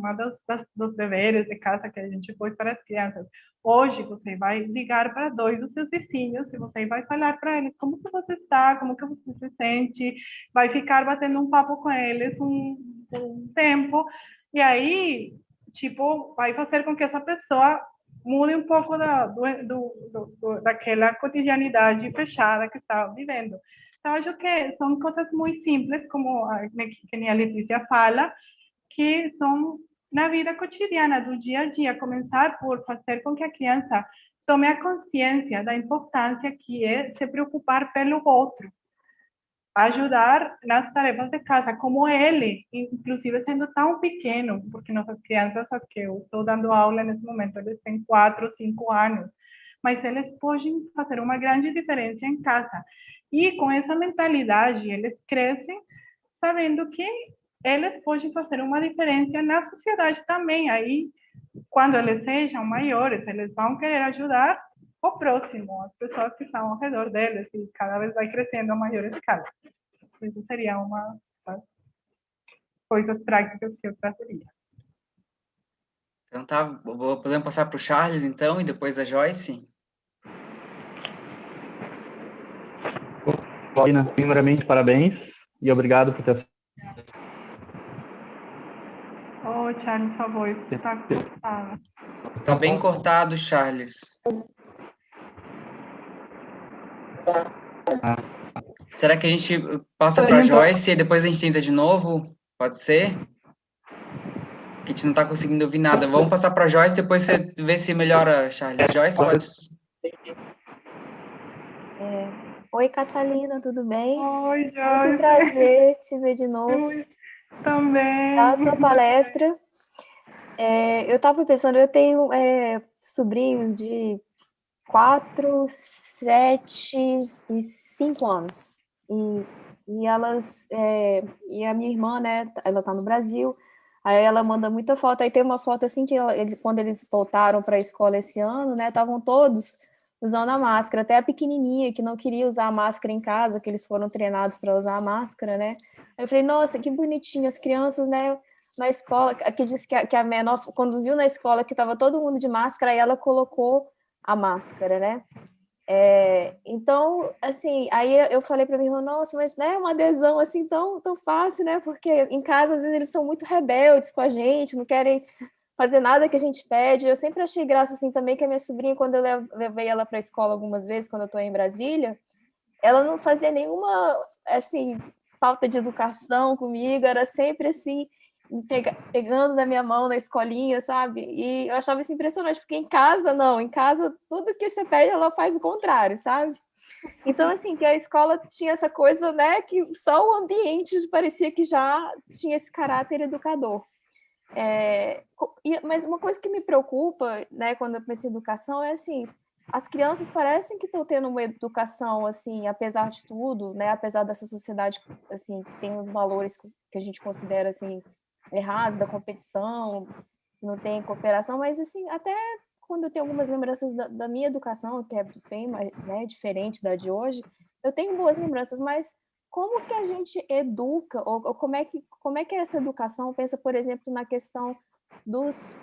dos deveres de casa que a gente pôs para as crianças, hoje você vai ligar para 2 dos seus vizinhos e você vai falar para eles como que você está, como que você se sente, vai ficar batendo um papo com eles um tempo, e aí, tipo, vai fazer com que essa pessoa mude um pouco daquela cotidianidade fechada que estava vivendo. Então, acho que são coisas muito simples, como a Letícia fala, que são na vida cotidiana, do dia a dia, começar por fazer com que a criança tome a consciência da importância que é se preocupar pelo outro, ajudar nas tarefas de casa, como ele, inclusive sendo tão pequeno, porque nossas crianças, as que eu estou dando aula nesse momento, eles têm 4, 5 anos, mas eles podem fazer uma grande diferença em casa. E com essa mentalidade, eles crescem sabendo que eles podem fazer uma diferença na sociedade também. Aí, quando eles sejam maiores, eles vão querer ajudar o próximo, as pessoas que estão ao redor deles, e cada vez vai crescendo a maior escala. Isso seria uma das coisas práticas que eu trazeria. Então tá, podemos passar para o Charles, então, e depois a Joyce? Paulina, primeiramente, parabéns e obrigado por ter... Ô, Charles, sua voz está cortada. Está bem cortado, Charles. Será que a gente passa para a Joyce e depois a gente tenta de novo? Pode ser? que a gente não está conseguindo ouvir nada. Vamos passar para a Joyce, depois você vê se melhora, Charles. Joyce, pode... Oi, Catalina, tudo bem? Oi, Muito Joyce. prazer te ver de novo. Também. A sua palestra. Eu estava pensando, eu tenho sobrinhos de 4, 7 e 5 anos. E elas, e a minha irmã, né, ela está no Brasil, aí ela manda muita foto, aí tem uma foto assim que quando eles voltaram para a escola esse ano, né, estavam todos usando a máscara, até a pequenininha que não queria usar a máscara em casa, que eles foram treinados para usar a máscara, né? Aí eu falei, nossa, que bonitinho, as crianças, né, na escola, que disse que a menor, quando viu na escola que estava todo mundo de máscara, aí ela colocou a máscara, né? Então, assim, aí eu falei para minha irmã, nossa, mas né, uma adesão assim tão fácil, né? Porque em casa, às vezes, eles são muito rebeldes com a gente, não querem fazer nada que a gente pede. Eu sempre achei graça, assim, também, que a minha sobrinha, quando eu levei ela para a escola algumas vezes, quando eu estou em Brasília, ela não fazia nenhuma, assim, falta de educação comigo, era sempre, assim, pegando na minha mão na escolinha, sabe? E eu achava isso impressionante, porque em casa, não, em casa, tudo que você pede, ela faz o contrário, sabe? Então, assim, que a escola tinha essa coisa, né, que só o ambiente parecia que já tinha esse caráter educador. Mas uma coisa que me preocupa, né, quando eu penso em educação, é assim, as crianças parecem que estão tendo uma educação, assim, apesar de tudo, né, apesar dessa sociedade, assim, que tem os valores que a gente considera, assim, errados, da competição, não tem cooperação, mas, assim, até quando eu tenho algumas lembranças da minha educação, que é bem mais, né, diferente da de hoje, eu tenho boas lembranças, mas como que a gente educa, ou como é que essa educação pensa, por exemplo, na questão dos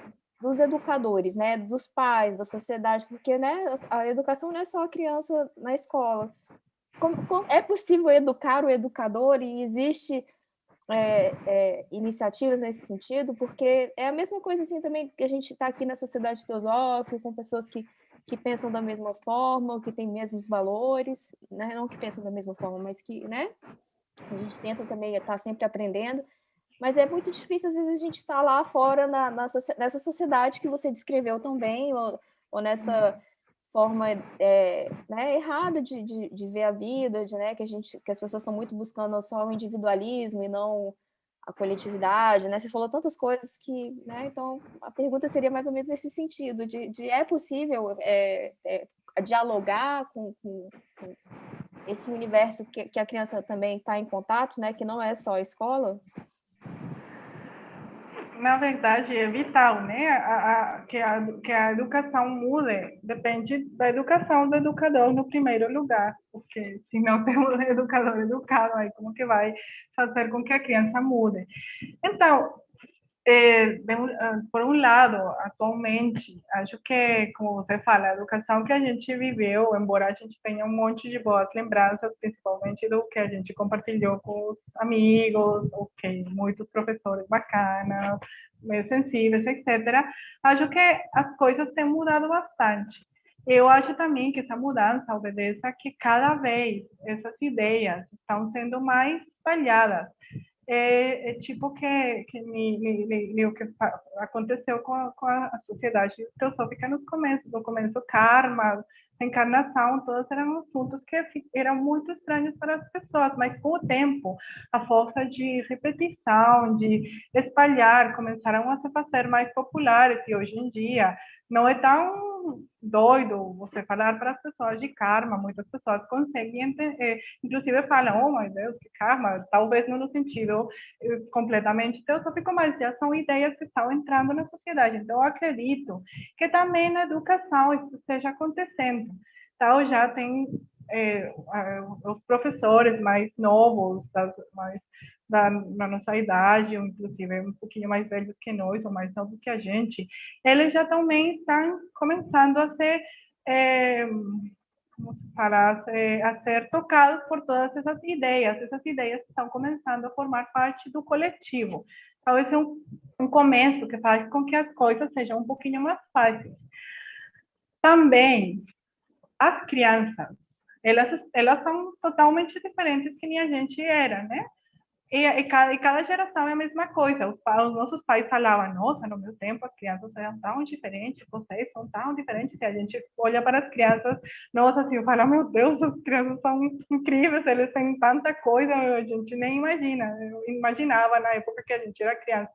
educadores, né, dos pais, da sociedade, porque, né, a educação não é só a criança na escola. Como é possível educar o educador e existe iniciativas nesse sentido? Porque é a mesma coisa assim também que a gente está aqui na sociedade teosófica, com pessoas que pensam da mesma forma, que têm mesmos valores, né? Não que pensam da mesma forma, mas que, né? A gente tenta também estar sempre aprendendo, mas é muito difícil, às vezes, a gente estar lá fora nessa sociedade que você descreveu também, ou nessa forma né, errada de ver a vida, né, que as pessoas estão muito buscando só o individualismo e não a coletividade, né? Você falou tantas coisas que, né? Então, a pergunta seria mais ou menos nesse sentido, é possível dialogar com esse universo que a criança também está em contato, né? Que não é só a escola? Na verdade, é vital, né? Que a educação mude, depende da educação do educador no primeiro lugar, porque se não temos um educador educado, aí como que vai fazer com que a criança mude? Então, por um lado, atualmente, acho que, como você fala, a educação que a gente viveu, embora a gente tenha um monte de boas lembranças, principalmente do que a gente compartilhou com os amigos, ok, muitos professores bacanas, meio sensíveis, etc., acho que as coisas têm mudado bastante. Eu acho também que essa mudança obedece a que cada vez essas ideias estão sendo mais espalhadas. Tipo o que aconteceu com a sociedade teosófica no começo, karma, reencarnação, todos eram assuntos que eram muito estranhos para as pessoas, mas com o tempo, a força de repetição, de espalhar, começaram a se fazer mais populares, e hoje em dia não é tão doido você falar para as pessoas de karma, muitas pessoas conseguem entender, inclusive falam, oh meu Deus, que karma, talvez não no sentido completamente teosófico, mas já são ideias que estão entrando na sociedade. Então, eu acredito que também na educação isso esteja acontecendo. Então, já tem os professores mais novos, da nossa idade, ou inclusive um pouquinho mais velhos que nós, ou mais novos que a gente, eles já também estão começando a ser a ser tocados por todas essas ideias que estão começando a formar parte do coletivo. Talvez é um começo que faz com que as coisas sejam um pouquinho mais fáceis. Também, as crianças, elas são totalmente diferentes que nem a gente era, né? E cada geração é a mesma coisa. Os nossos pais falavam, nossa, no meu tempo as crianças eram tão diferentes, vocês são tão diferentes. E a gente olha para as crianças, nossa, assim, fala, meu Deus, as crianças são incríveis, eles têm tanta coisa, a gente nem imagina. Eu imaginava na época que a gente era criança.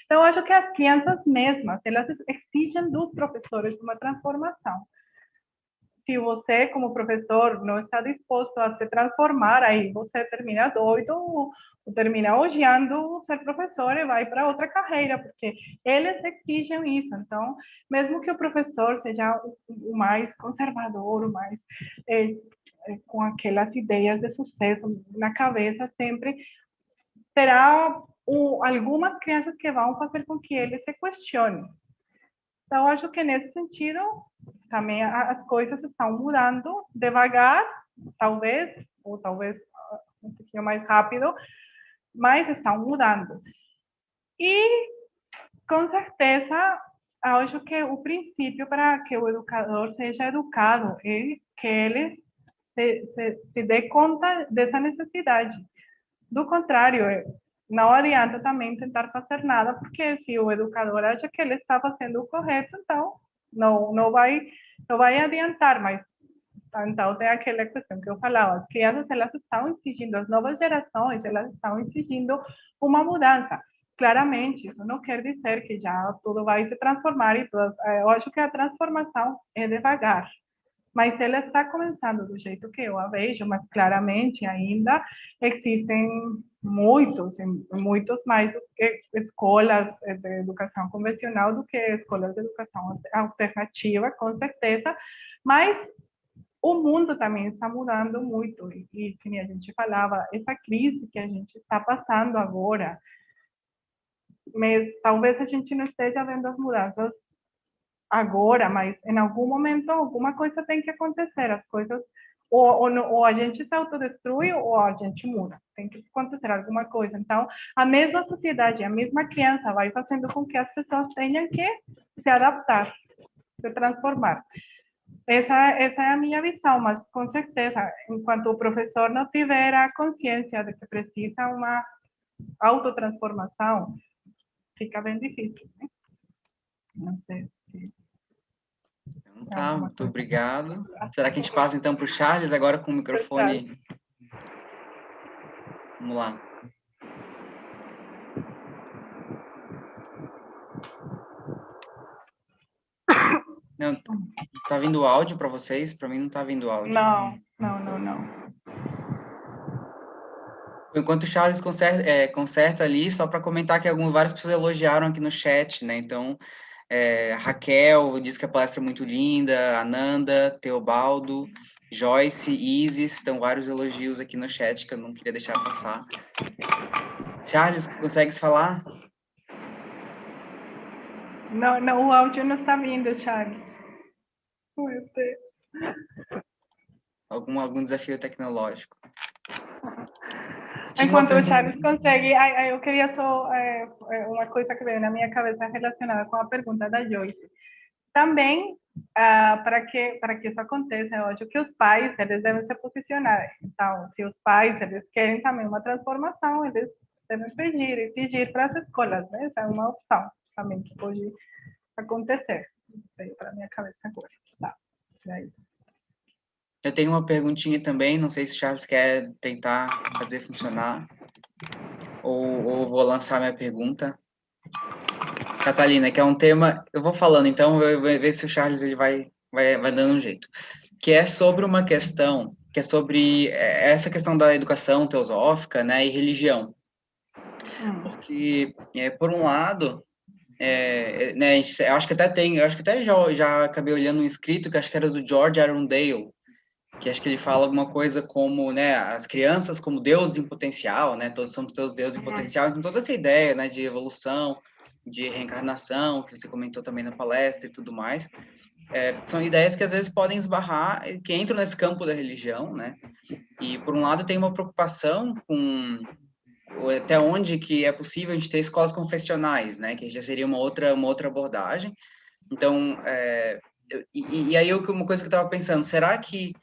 Então, eu acho que as crianças mesmas, elas exigem dos professores uma transformação. Se você, como professor, não está disposto a se transformar, aí você termina doido, ou termina odiando ser professor e vai para outra carreira, porque eles exigem isso. Então, mesmo que o professor seja o mais conservador, o mais com aquelas ideias de sucesso na cabeça, sempre terá algumas crianças que vão fazer com que ele se questione. Então, acho que nesse sentido, também as coisas estão mudando devagar, talvez, ou talvez um pouquinho mais rápido, mas estão mudando. E, com certeza, acho que o princípio para que o educador seja educado é que ele se dê conta dessa necessidade. Do contrário, não adianta também tentar fazer nada, porque se o educador acha que ele está fazendo o correto, então não vai adiantar, mas então tem aquela questão que eu falava, as crianças elas estão exigindo, as novas gerações elas estão exigindo uma mudança. Claramente, isso não quer dizer que já tudo vai se transformar, eu acho que a transformação é devagar, mas ela está começando do jeito que eu a vejo, mas claramente ainda existem muitos mais escolas de educação convencional do que escolas de educação alternativa, com certeza, mas o mundo também está mudando muito, e como a gente falava, essa crise que a gente está passando agora, mas talvez a gente não esteja vendo as mudanças agora, mas em algum momento alguma coisa tem que acontecer, as coisas ou a gente se autodestrui ou a gente muda, tem que acontecer alguma coisa. Então, a mesma sociedade, a mesma criança vai fazendo com que as pessoas tenham que se adaptar, se transformar. Essa é a minha visão, mas com certeza, enquanto o professor não tiver a consciência de que precisa uma autotransformação, fica bem difícil, né? Não sei se... Tá, muito obrigado. Será que a gente passa então para o Charles agora com o microfone? Vamos lá. Não, tá vindo áudio para vocês? Para mim não tá vindo áudio. Não. Enquanto o Charles conserta ali, só para comentar que várias pessoas elogiaram aqui no chat, né? Então, Raquel disse que a palestra é muito linda, Ananda, Teobaldo, Joyce, Isis, estão vários elogios aqui no chat que eu não queria deixar passar. Charles, consegue falar? Não, o áudio não está vindo, Charles. Meu Deus. Algum desafio tecnológico. Enquanto o Charles consegue, eu queria só uma coisa que veio na minha cabeça relacionada com a pergunta da Joyce. Também, para que isso aconteça, eu acho que os pais, eles devem se posicionar. Então, se os pais, eles querem também uma transformação, eles devem exigir para as escolas, né? Essa é uma opção também que pode acontecer. Veio para a minha cabeça agora. Tá, é isso. Eu tenho uma perguntinha também, não sei se o Charles quer tentar fazer funcionar, ou vou lançar minha pergunta. Catalina, que é um tema, eu vou falando, então eu vou ver se o Charles ele vai dando um jeito, que é sobre uma questão, que é sobre essa questão da educação teosófica, né, e religião. Porque, por um lado, né, eu acho que até já acabei olhando um escrito que acho que era do George Arundale, que acho que ele fala alguma coisa como, né, as crianças como deuses em potencial, né, todos somos deuses em potencial, então toda essa ideia, né, de evolução, de reencarnação, que você comentou também na palestra e tudo mais, são ideias que às vezes podem esbarrar, que entram nesse campo da religião, né, e por um lado tem uma preocupação com até onde que é possível a gente ter escolas confessionais, né, que já seria uma outra abordagem. Então, e aí uma coisa que eu estava pensando, será que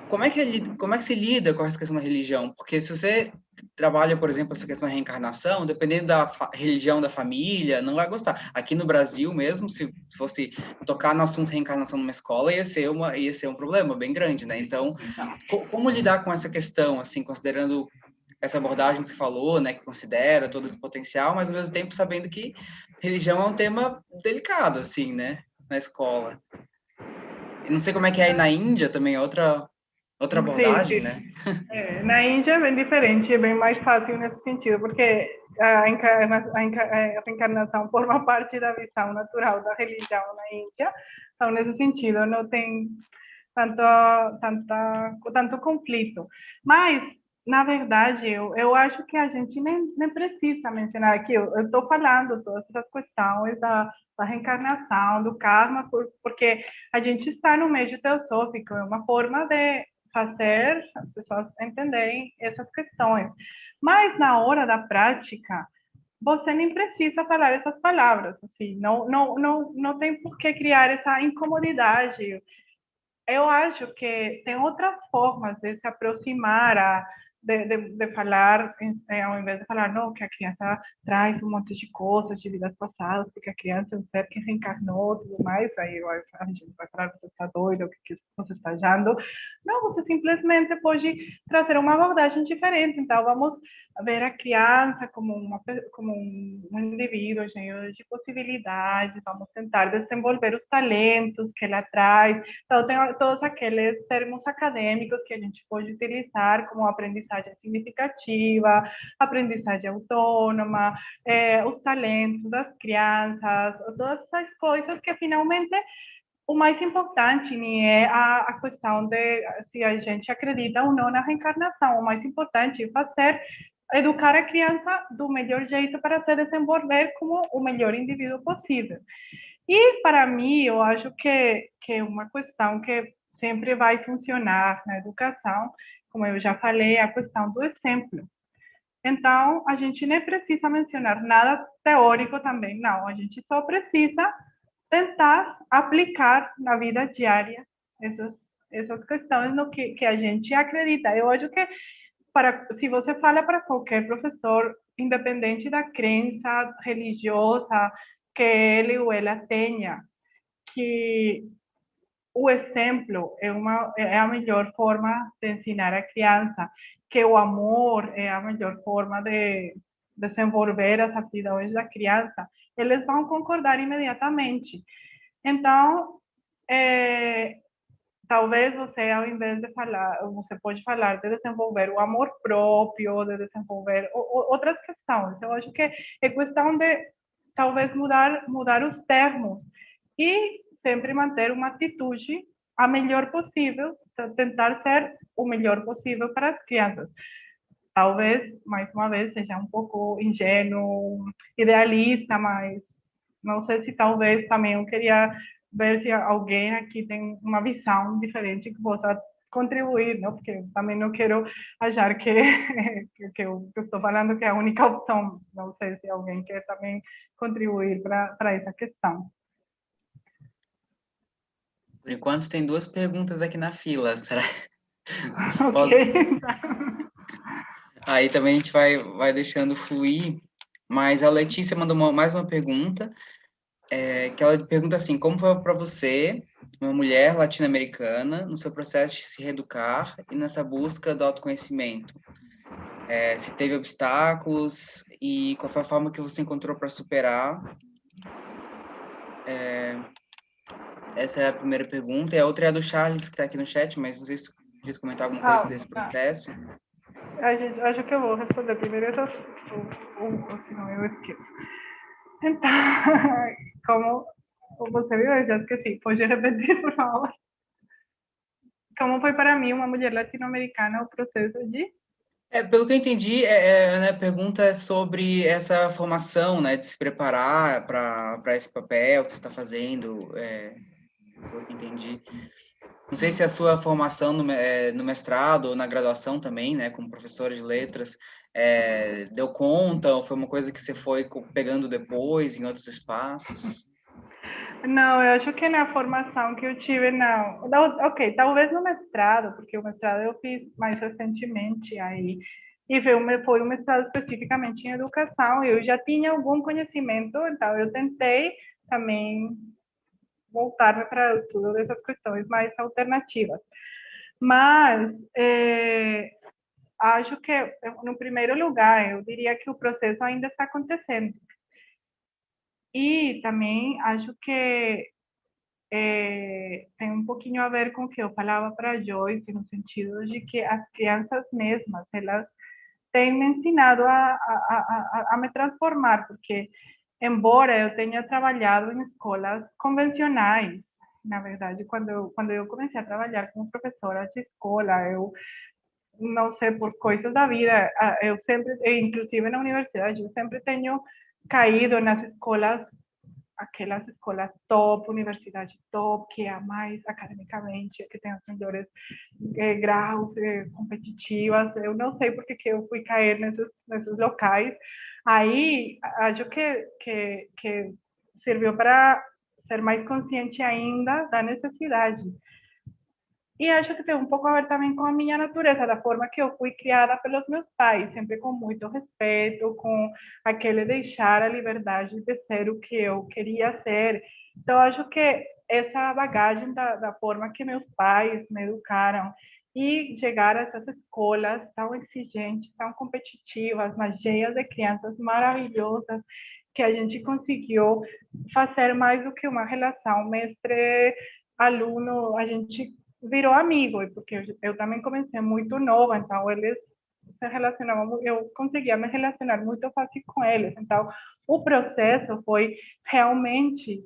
como é que se lida com essa questão da religião? Porque se você trabalha, por exemplo, essa questão da reencarnação, dependendo da religião da família, não vai gostar. Aqui no Brasil mesmo, se fosse tocar no assunto reencarnação numa escola, ia ser um problema bem grande, né? Então, como lidar com essa questão, assim, considerando essa abordagem que você falou, né, que considera todo esse potencial, mas ao mesmo tempo sabendo que religião é um tema delicado, assim, né, na escola. Eu não sei como é que é aí na Índia também, outra abordagem, Sim. né? Na Índia é bem diferente, é bem mais fácil nesse sentido, porque a reencarnação forma parte da visão natural da religião na Índia, então nesse sentido não tem tanto conflito. Mas, na verdade, eu acho que a gente nem precisa mencionar aqui, eu estou falando todas essas questões da reencarnação, do karma, porque a gente está no meio teosófico, é uma forma de fazer as pessoas entenderem essas questões. Mas, na hora da prática, você nem precisa falar essas palavras, assim, não tem por que criar essa incomodidade. Eu acho que tem outras formas de se aproximar de falar, ao invés de falar, não, que a criança traz um monte de coisas de vidas passadas, porque a criança é um ser que reencarnou, tudo mais, aí a gente vai falar, você está doido, o que você está achando? Não, você simplesmente pode trazer uma abordagem diferente, então vamos ver a criança como um indivíduo cheio de possibilidades, vamos tentar desenvolver os talentos que ela traz, então tem todos aqueles termos acadêmicos que a gente pode utilizar, como aprendizagem significativa, aprendizagem autônoma, os talentos das crianças, todas essas coisas que finalmente o mais importante nem é a questão de se a gente acredita ou não na reencarnação. O mais importante é educar a criança do melhor jeito para se desenvolver como o melhor indivíduo possível. E, para mim, eu acho que é uma questão que sempre vai funcionar na educação, como eu já falei, a questão do exemplo. Então, a gente nem precisa mencionar nada teórico também, não. A gente só precisa tentar aplicar na vida diária essas questões no que a gente acredita. Eu acho que, se você fala para qualquer professor, independente da crença religiosa que ele ou ela tenha, que o exemplo é a melhor forma de ensinar a criança, que o amor é a melhor forma de desenvolver as aptidões da criança, eles vão concordar imediatamente. Então, talvez você, ao invés de falar, você pode falar de desenvolver o amor próprio, de desenvolver outras questões. Eu acho que é questão de, talvez, mudar os termos e sempre manter uma atitude a melhor possível, tentar ser o melhor possível para as crianças. Talvez, mais uma vez, seja um pouco ingênuo, idealista, mas não sei se talvez também eu queria ver se alguém aqui tem uma visão diferente que possa contribuir, não? Porque também não quero achar que eu estou falando que é a única opção. Não sei se alguém quer também contribuir para essa questão. Por enquanto, tem 2 perguntas aqui na fila. Será? Ok. Aí também a gente vai deixando fluir. Mas a Letícia mandou mais uma pergunta, que ela pergunta assim, como foi para você, uma mulher latino-americana, no seu processo de se reeducar e nessa busca do autoconhecimento? Se teve obstáculos e qual foi a forma que você encontrou para superar? Essa é a primeira pergunta. E a outra é a do Charles, que está aqui no chat, mas não sei se você quis comentar alguma coisa desse processo. Acho que eu vou responder primeiro essas, ou senão eu esqueço. Então, como você viu, eu já esqueci. Pode repetir, por favor? Como foi para mim, uma mulher latino-americana, o processo de... Pelo que eu entendi, né, a pergunta é sobre essa formação, né, de se preparar para esse papel que você está fazendo, pelo que eu entendi. Não sei se a sua formação no mestrado ou na graduação também, né, como professora de letras, deu conta ou foi uma coisa que você foi pegando depois em outros espaços? Não, eu acho que na formação que eu tive, não. Ok, talvez no mestrado, porque o mestrado eu fiz mais recentemente aí. e foi um mestrado especificamente em educação. Eu já tinha algum conhecimento, então eu tentei também voltar para o estudo dessas questões mais alternativas. Mas acho que, no primeiro lugar, eu diria que o processo ainda está acontecendo. E também acho que tem um pouquinho a ver com o que eu falava para a Joyce, no sentido de que as crianças mesmas, elas têm me ensinado a me transformar, porque, embora eu tenha trabalhado em escolas convencionais, na verdade, quando eu comecei a trabalhar como professora de escola, eu não sei, por coisas da vida, eu sempre, inclusive na universidade, eu sempre tenho caído nas escolas, aquelas escolas top, universidade top, que é a mais academicamente, que tem os melhores graus competitivas. Eu não sei porque que eu fui cair nesses locais. Aí, acho que serviu para ser mais consciente ainda da necessidade. E acho que tem um pouco a ver também com a minha natureza, da forma que eu fui criada pelos meus pais, sempre com muito respeito, com aquele deixar a liberdade de ser o que eu queria ser. Então, acho que essa bagagem da forma que meus pais me educaram e chegar a essas escolas tão exigentes, tão competitivas, mas cheias de crianças maravilhosas, que a gente conseguiu fazer mais do que uma relação mestre-aluno, a gente virou amigo, porque eu também comecei muito nova, então eles se relacionavam, eu conseguia me relacionar muito fácil com eles, então o processo foi realmente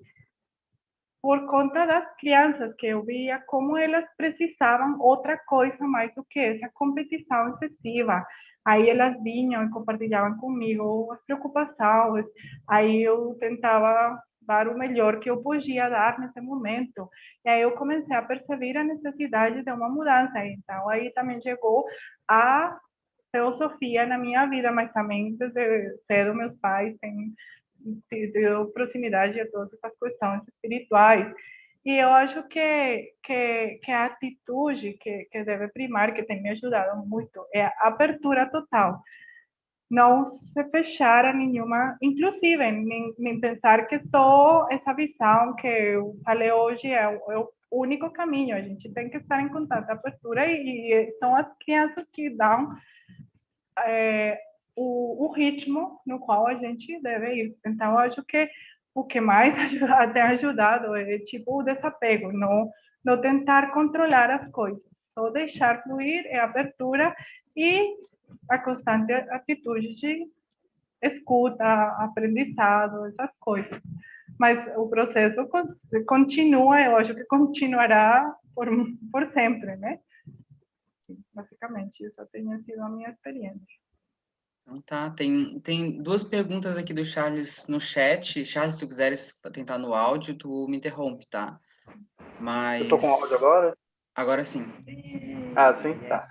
por conta das crianças, que eu via como elas precisavam outra coisa mais do que essa competição excessiva. Aí elas vinham e compartilhavam comigo as preocupações, aí eu tentava dar o melhor que eu podia dar nesse momento. E aí eu comecei a perceber a necessidade de uma mudança. Então aí também chegou a filosofia na minha vida, mas também desde cedo meus pais têm tido proximidade a todas essas questões espirituais. E eu acho que a atitude que deve primar, que tem me ajudado muito, é a abertura total. Não se fechar a nenhuma, inclusive, nem pensar que só essa visão que eu falei hoje é o único caminho. A gente tem que estar em contato, abertura, e são as crianças que dão o ritmo no qual a gente deve ir. Então, eu acho que o que mais tem ajudado é tipo o desapego, não tentar controlar as coisas, só deixar fluir, é abertura e a constante atitude de escuta, aprendizado, essas coisas. Mas o processo continua, eu acho que continuará por sempre, né? Basicamente, essa tem sido a minha experiência. Então tá, tem duas perguntas aqui do Charles no chat. Charles, se tu quiseres tentar no áudio, tu me interrompe, tá? Mas... Eu tô com áudio agora? Agora sim. Ah, sim? Tá.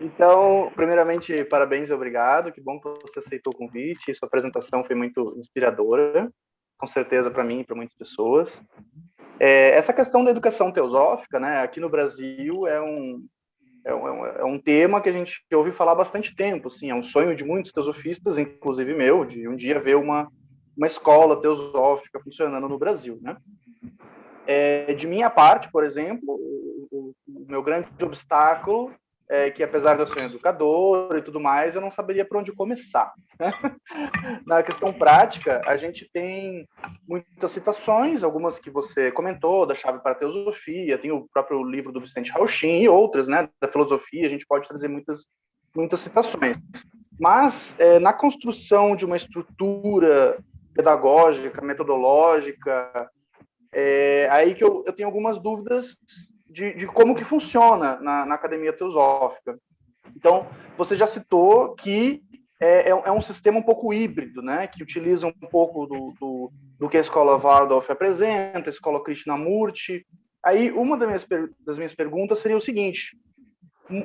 Então, primeiramente, parabéns e obrigado. Que bom que você aceitou o convite. Sua apresentação foi muito inspiradora, com certeza para mim e para muitas pessoas. Essa questão da educação teosófica, né, aqui no Brasil é um tema que a gente ouve falar há bastante tempo. Assim, é um sonho de muitos teosofistas, inclusive meu, de um dia ver uma escola teosófica funcionando no Brasil, né? De minha parte, por exemplo, o meu grande obstáculo é que, apesar de eu ser um educador e tudo mais, eu não saberia por onde começar, né? Na questão prática, a gente tem muitas citações, algumas que você comentou, da Chave para a Teosofia, tem o próprio livro do Vicente Rauchin e outras, né, da filosofia, a gente pode trazer muitas citações. Mas, na construção de uma estrutura pedagógica, metodológica, aí que eu tenho algumas dúvidas de como que funciona na academia teosófica. Então, você já citou que é um sistema um pouco híbrido, né, que utiliza um pouco do que a escola Waldorf apresenta, a escola Krishnamurti. Aí, uma das minhas perguntas seria o seguinte: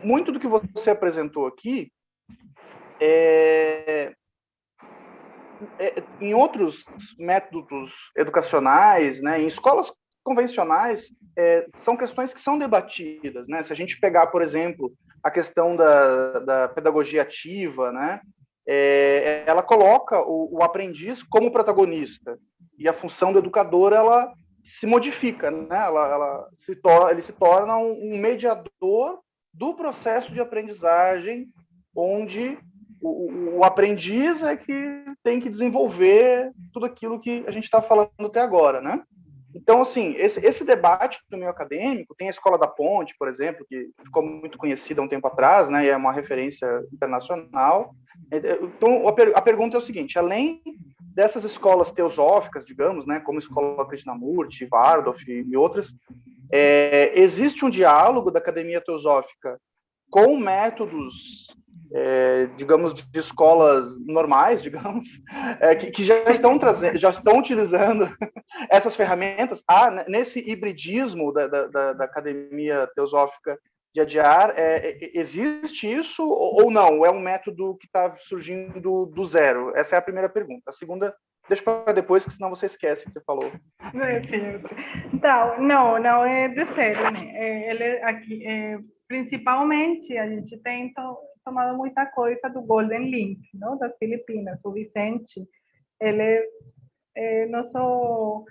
muito do que você apresentou aqui em outros métodos educacionais, né, em escolas convencionais são questões que são debatidas, né? Se a gente pegar, por exemplo, a questão da pedagogia ativa, né? Ela coloca o aprendiz como protagonista, e a função do educador, ela se modifica, né? Ele se torna um mediador do processo de aprendizagem, onde o aprendiz é que tem que desenvolver tudo aquilo que a gente está falando até agora, né? Então, assim, esse debate do meio acadêmico, tem a Escola da Ponte, por exemplo, que ficou muito conhecida há um tempo atrás, né, e é uma referência internacional. Então, a pergunta é o seguinte: além dessas escolas teosóficas, digamos, né, como a Escola Krishnamurti, Waldorf e outras, existe um diálogo da academia teosófica com métodos, digamos, de escolas normais, digamos, que já estão utilizando essas ferramentas? Nesse hibridismo da academia teosófica de Adyar, existe isso ou não? É um método que está surgindo do zero? Essa é a primeira pergunta. A segunda, deixa para depois, que senão você esquece o que você falou. Então, não é de zero, né? Ele aqui, principalmente, a gente tem tomado muita coisa do Golden Link, não? Das Filipinas. O Vicente, ele é nosso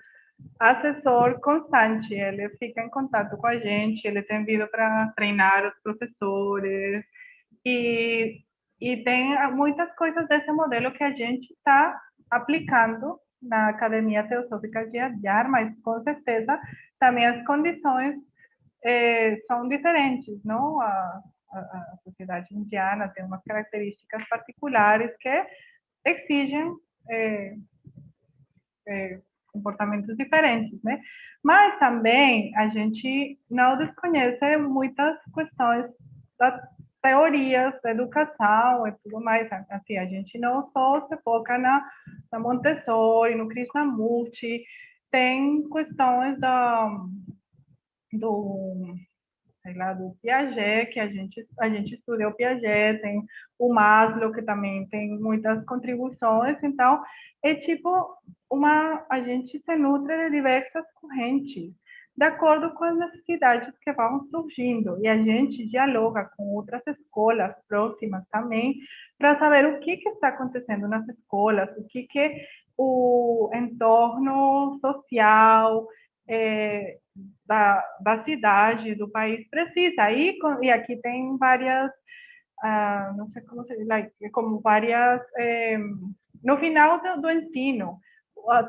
assessor constante, ele fica em contato com a gente, ele tem vindo para treinar os professores, e tem muitas coisas desse modelo que a gente está aplicando na Academia Teosófica de Adyar, mas com certeza também as condições são diferentes, não? A sociedade indiana tem umas características particulares que exigem comportamentos diferentes, né? Mas também a gente não desconhece muitas questões das teorias da educação e tudo mais. Assim, a gente não só se foca na Montessori, no Krishnamurti, tem questões do Piaget, que a gente estuda o Piaget, tem o Maslow, que também tem muitas contribuições. Então, é tipo a gente se nutre de diversas correntes, de acordo com as necessidades que vão surgindo, e a gente dialoga com outras escolas próximas também, para saber o que está acontecendo nas escolas, o que o entorno social da cidade, do país precisa. E aqui tem várias, não sei como se diz, como várias, no final do ensino,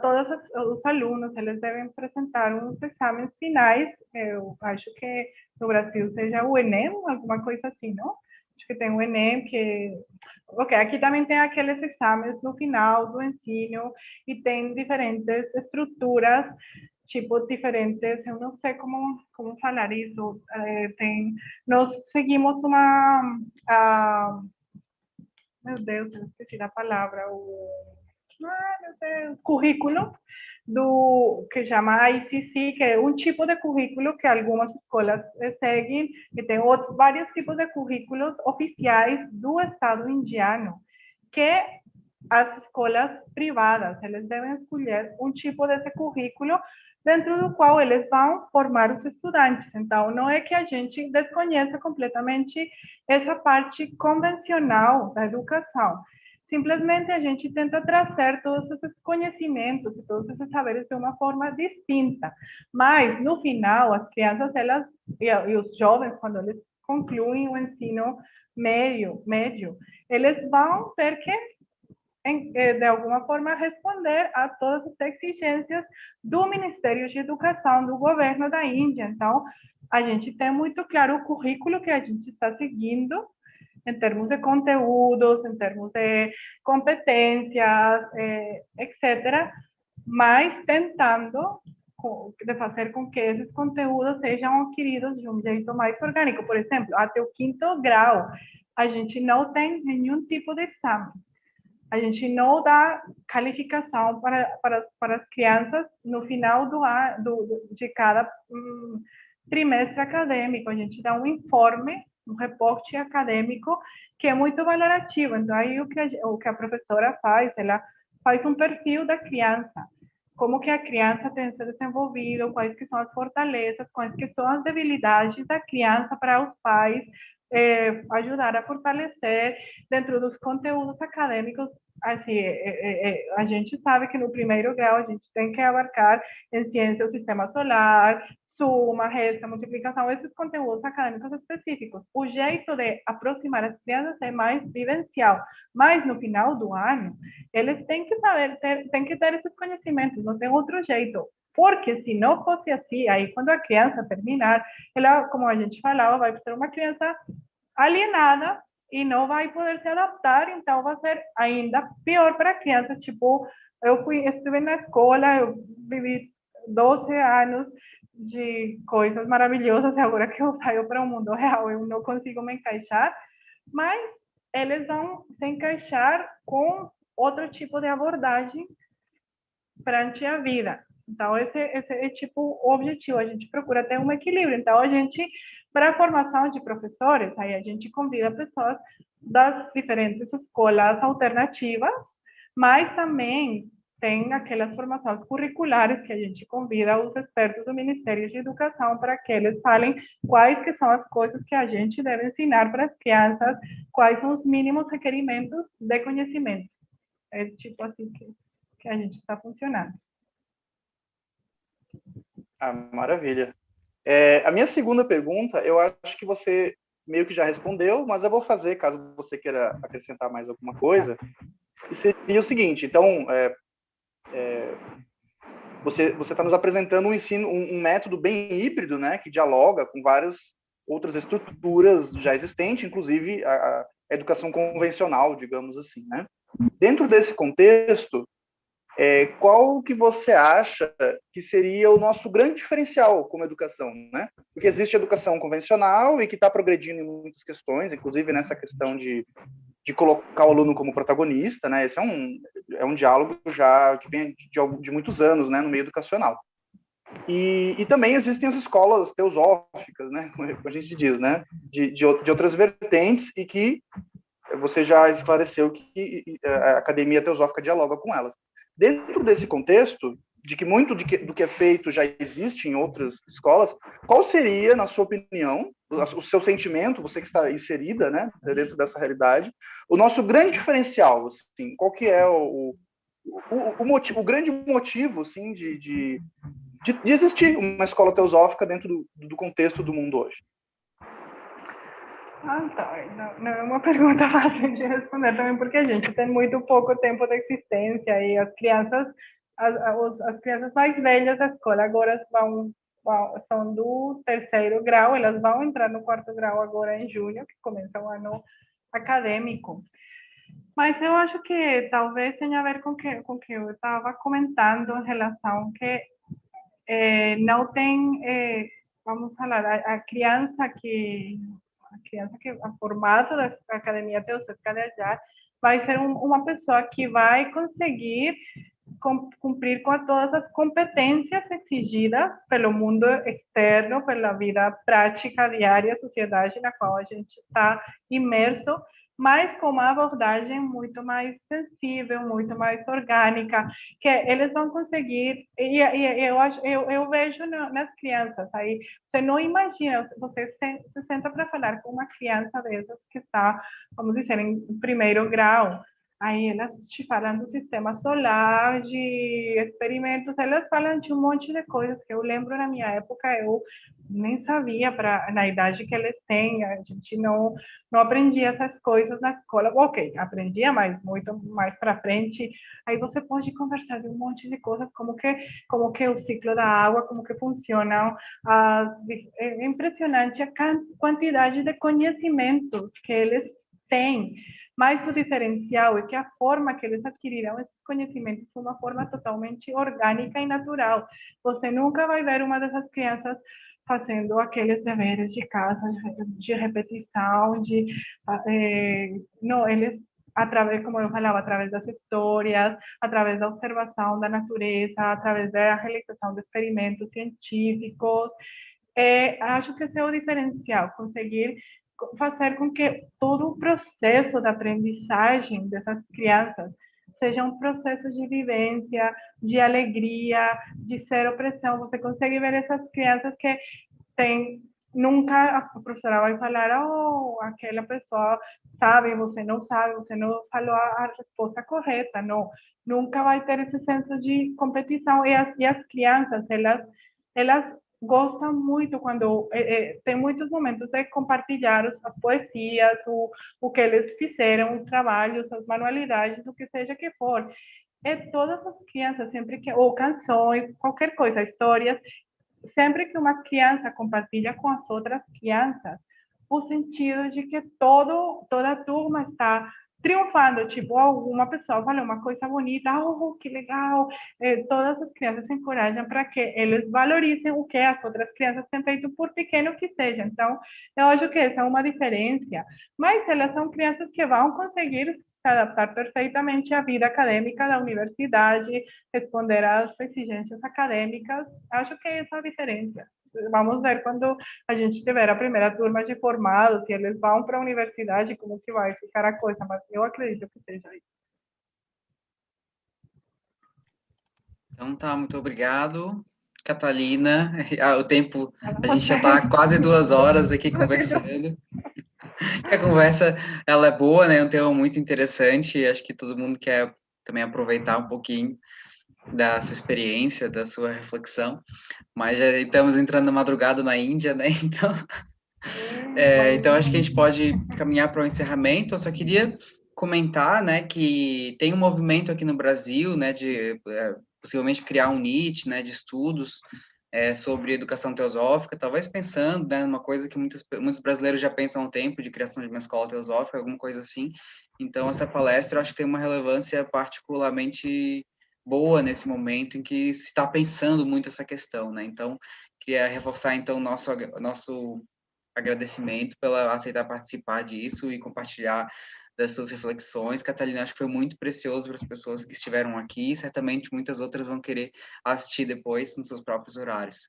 todos os alunos, eles devem apresentar uns exames finais, eu acho que no Brasil seja o Enem, alguma coisa assim, não? Acho que tem o Enem, aqui também tem aqueles exames no final do ensino, e tem diferentes estruturas, tipo diferentes, eu não sei como falar isso, nós seguimos meu Deus, eu esqueci da palavra, currículo que chama ICC, que é um tipo de currículo que algumas escolas seguem, e tem vários tipos de currículos oficiais do Estado indiano, que as escolas privadas, eles devem escolher um tipo desse currículo dentro do qual eles vão formar os estudantes. Então, não é que a gente desconheça completamente essa parte convencional da educação. Simplesmente a gente tenta trazer todos esses conhecimentos e todos esses saberes de uma forma distinta. Mas, no final, as crianças, e os jovens, quando eles concluem o ensino médio, eles vão ter que, de alguma forma, responder a todas as exigências do Ministério de Educação, do governo da Índia. Então, a gente tem muito claro o currículo que a gente está seguindo, em termos de conteúdos, em termos de competências, etc., mas tentando de fazer com que esses conteúdos sejam adquiridos de um jeito mais orgânico. Por exemplo, até o 5º grau, a gente não tem nenhum tipo de exame. A gente não dá qualificação para as crianças no final de cada trimestre acadêmico. A gente dá um informe, um reporte acadêmico que é muito valorativo. Então, aí o que a professora faz, ela faz um perfil da criança. como que a criança tem se desenvolvido, quais que são as fortalezas, quais que são as debilidades da criança para os pais ajudar a fortalecer dentro dos conteúdos acadêmicos. Assim, a gente sabe que no primeiro grau a gente tem que abarcar em ciência o sistema solar, suma, resta, multiplicação, esses conteúdos acadêmicos específicos. O jeito de aproximar as crianças é mais vivencial, mas no final do ano, eles têm que saber, têm que ter esses conhecimentos, não tem outro jeito. Porque se não fosse assim, aí quando a criança terminar, ela, como a gente falava, vai ser uma criança alienada e não vai poder se adaptar, então vai ser ainda pior para a criança. Tipo, estive na escola, eu vivi 12 anos de coisas maravilhosas, e agora que eu saio para o mundo real, eu não consigo me encaixar, mas eles vão se encaixar com outro tipo de abordagem perante a vida. Então, esse é tipo o objetivo, a gente procura ter um equilíbrio. Então, a gente, para a formação de professores, aí a gente convida pessoas das diferentes escolas alternativas, mas também tem aquelas formações curriculares que a gente convida os expertos do Ministério de Educação para que eles falem quais que são as coisas que a gente deve ensinar para as crianças, quais são os mínimos requerimentos de conhecimento. É tipo assim que a gente está funcionando. Ah, maravilha. A minha segunda pergunta, eu acho que você meio que já respondeu, mas eu vou fazer, caso você queira acrescentar mais alguma coisa. E seria o seguinte, então, você está nos apresentando um ensino, um método bem híbrido, né, que dialoga com várias outras estruturas já existentes, inclusive a educação convencional, digamos assim, né? Dentro desse contexto, qual que você acha que seria o nosso grande diferencial como educação, né? Porque existe a educação convencional e que está progredindo em muitas questões, inclusive nessa questão de colocar o aluno como protagonista, né? Esse é um diálogo já que vem de muitos anos, né, no meio educacional. E também existem as escolas teosóficas, né, como a gente diz, né, de outras vertentes, e que você já esclareceu que a academia teosófica dialoga com elas. Dentro desse contexto, de que muito do que é feito já existe em outras escolas, qual seria, na sua opinião, o seu sentimento, você que está inserida, né, dentro dessa realidade, o nosso grande diferencial, assim, qual que é o grande motivo, assim, de existir uma escola teosófica dentro do contexto do mundo hoje? Ah, tá. Não é uma pergunta fácil de responder também, porque a gente tem muito pouco tempo de existência e as crianças, as crianças mais velhas da escola agora são do terceiro grau, elas vão entrar no quarto grau agora em junho, que começa o ano acadêmico. Mas eu acho que talvez tenha a ver com o que eu estava comentando em relação que não tem, vamos falar, a criança que é formada da Academia Teosófica de Allá vai ser uma pessoa que vai conseguir cumprir com todas as competências exigidas pelo mundo externo, pela vida prática diária, sociedade na qual a gente está imerso, mas com uma abordagem muito mais sensível, muito mais orgânica, que eles vão conseguir, e eu vejo nas crianças, aí você não imagina, você se senta para falar com uma criança dessas que está, vamos dizer, em primeiro grau, aí elas te falam do sistema solar, de experimentos, elas falam de um monte de coisas que eu lembro na minha época, eu nem sabia, na idade que eles têm, a gente não aprendia essas coisas na escola. Ok, aprendia, mas muito mais para frente. Aí você pode conversar de um monte de coisas, como que o ciclo da água, como que funcionam. É impressionante a quantidade de conhecimentos que eles têm. Mas o diferencial é que a forma que eles adquirirão esses conhecimentos é uma forma totalmente orgânica e natural. Você nunca vai ver uma dessas crianças fazendo aqueles deveres de casa, de repetição, não, eles, através, como eu falava, através das histórias, através da observação da natureza, através da realização de experimentos científicos, acho que esse é o diferencial, conseguir fazer com que todo o processo da aprendizagem dessas crianças seja um processo de vivência, de alegria, de ser opressão. Você consegue ver essas crianças que têm. Nunca a professora vai falar, oh, aquela pessoa sabe, você não falou a resposta correta, não. Nunca vai ter esse senso de competição. E as crianças, elas gostam muito quando tem muitos momentos de compartilhar as poesias, o que eles fizeram, os trabalhos, as manualidades, o que seja que for. E todas as crianças, sempre que, ou canções, qualquer coisa, histórias, sempre que uma criança compartilha com as outras crianças, o sentido de que toda a turma está triunfando, tipo, alguma pessoa falou uma coisa bonita, oh, que legal, todas as crianças se encorajam para que eles valorizem o que as outras crianças têm feito, por pequeno que seja. Então, eu acho que essa é uma diferença, mas elas são crianças que vão conseguir se adaptar perfeitamente à vida acadêmica da universidade, responder às exigências acadêmicas. Acho que essa é a diferença. Vamos ver quando a gente tiver a primeira turma de formados, se eles vão para a universidade, como que vai ficar a coisa, mas eu acredito que seja isso. Então tá, muito obrigado, Catalina. O tempo, a gente já está quase 2 horas aqui conversando. A conversa, ela é boa, né? É um tema muito interessante, acho que todo mundo quer também aproveitar um pouquinho da sua experiência, da sua reflexão, mas já estamos entrando na madrugada na Índia, né? Então acho que a gente pode caminhar para o encerramento. Eu só queria comentar, né, que tem um movimento aqui no Brasil, né, de possivelmente criar um NEET, né, de estudos sobre educação teosófica, talvez pensando, né, numa coisa que muitos brasileiros já pensam há um tempo, de criação de uma escola teosófica, alguma coisa assim. Então essa palestra eu acho que tem uma relevância particularmente boa nesse momento em que se está pensando muito essa questão, né? Então queria reforçar então nosso agradecimento pela aceitar participar disso e compartilhar das suas reflexões. Catalina, acho que foi muito precioso para as pessoas que estiveram aqui, e certamente muitas outras vão querer assistir depois nos seus próprios horários.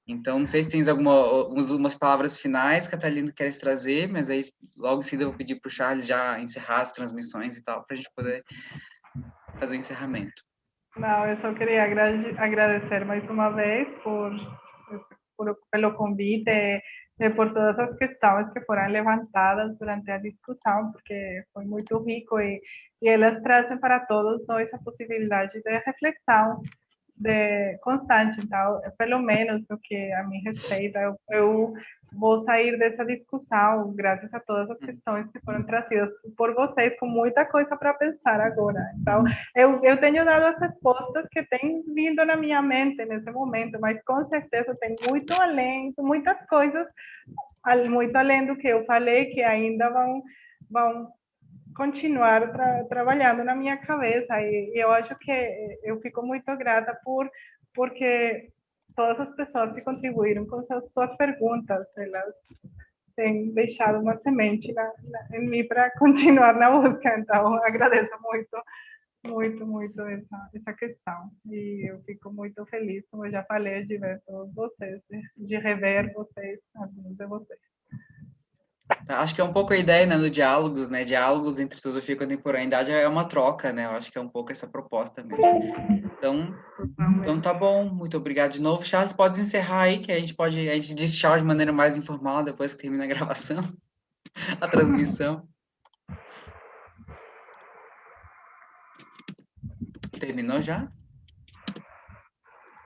Então, não sei se tens umas palavras finais, Catalina, que queres trazer, mas aí logo em seguida eu vou pedir para o Charles já encerrar as transmissões e tal, para a gente poder fazer o encerramento. Não, eu só queria agradecer mais uma vez pelo convite e por todas as questões que foram levantadas durante a discussão, porque foi muito rico e elas trazem para todos nós a possibilidade de reflexão constante. Então, pelo menos no que a mim respeita, eu vou sair dessa discussão, graças a todas as questões que foram trazidas por vocês, com muita coisa para pensar agora. Então, eu tenho dado as respostas que têm vindo na minha mente nesse momento, mas com certeza tem muito além, muitas coisas, muito além do que eu falei, que ainda vão continuar trabalhando na minha cabeça, e eu acho que eu fico muito grata porque todas as pessoas que contribuíram com suas perguntas, elas têm deixado uma semente em mim para continuar na busca. Então agradeço muito essa questão, e eu fico muito feliz, como eu já falei, de ver todos vocês, de rever vocês, alguns de vocês. Acho que é um pouco a ideia, né, do diálogos, né? Diálogos entre filosofia e contemporaneidade é uma troca, né? Eu acho que é um pouco essa proposta mesmo. Então tá bom, muito obrigado de novo. Charles, pode encerrar aí, que a gente diz tchau de maneira mais informal depois que termina a gravação, a transmissão. Terminou já?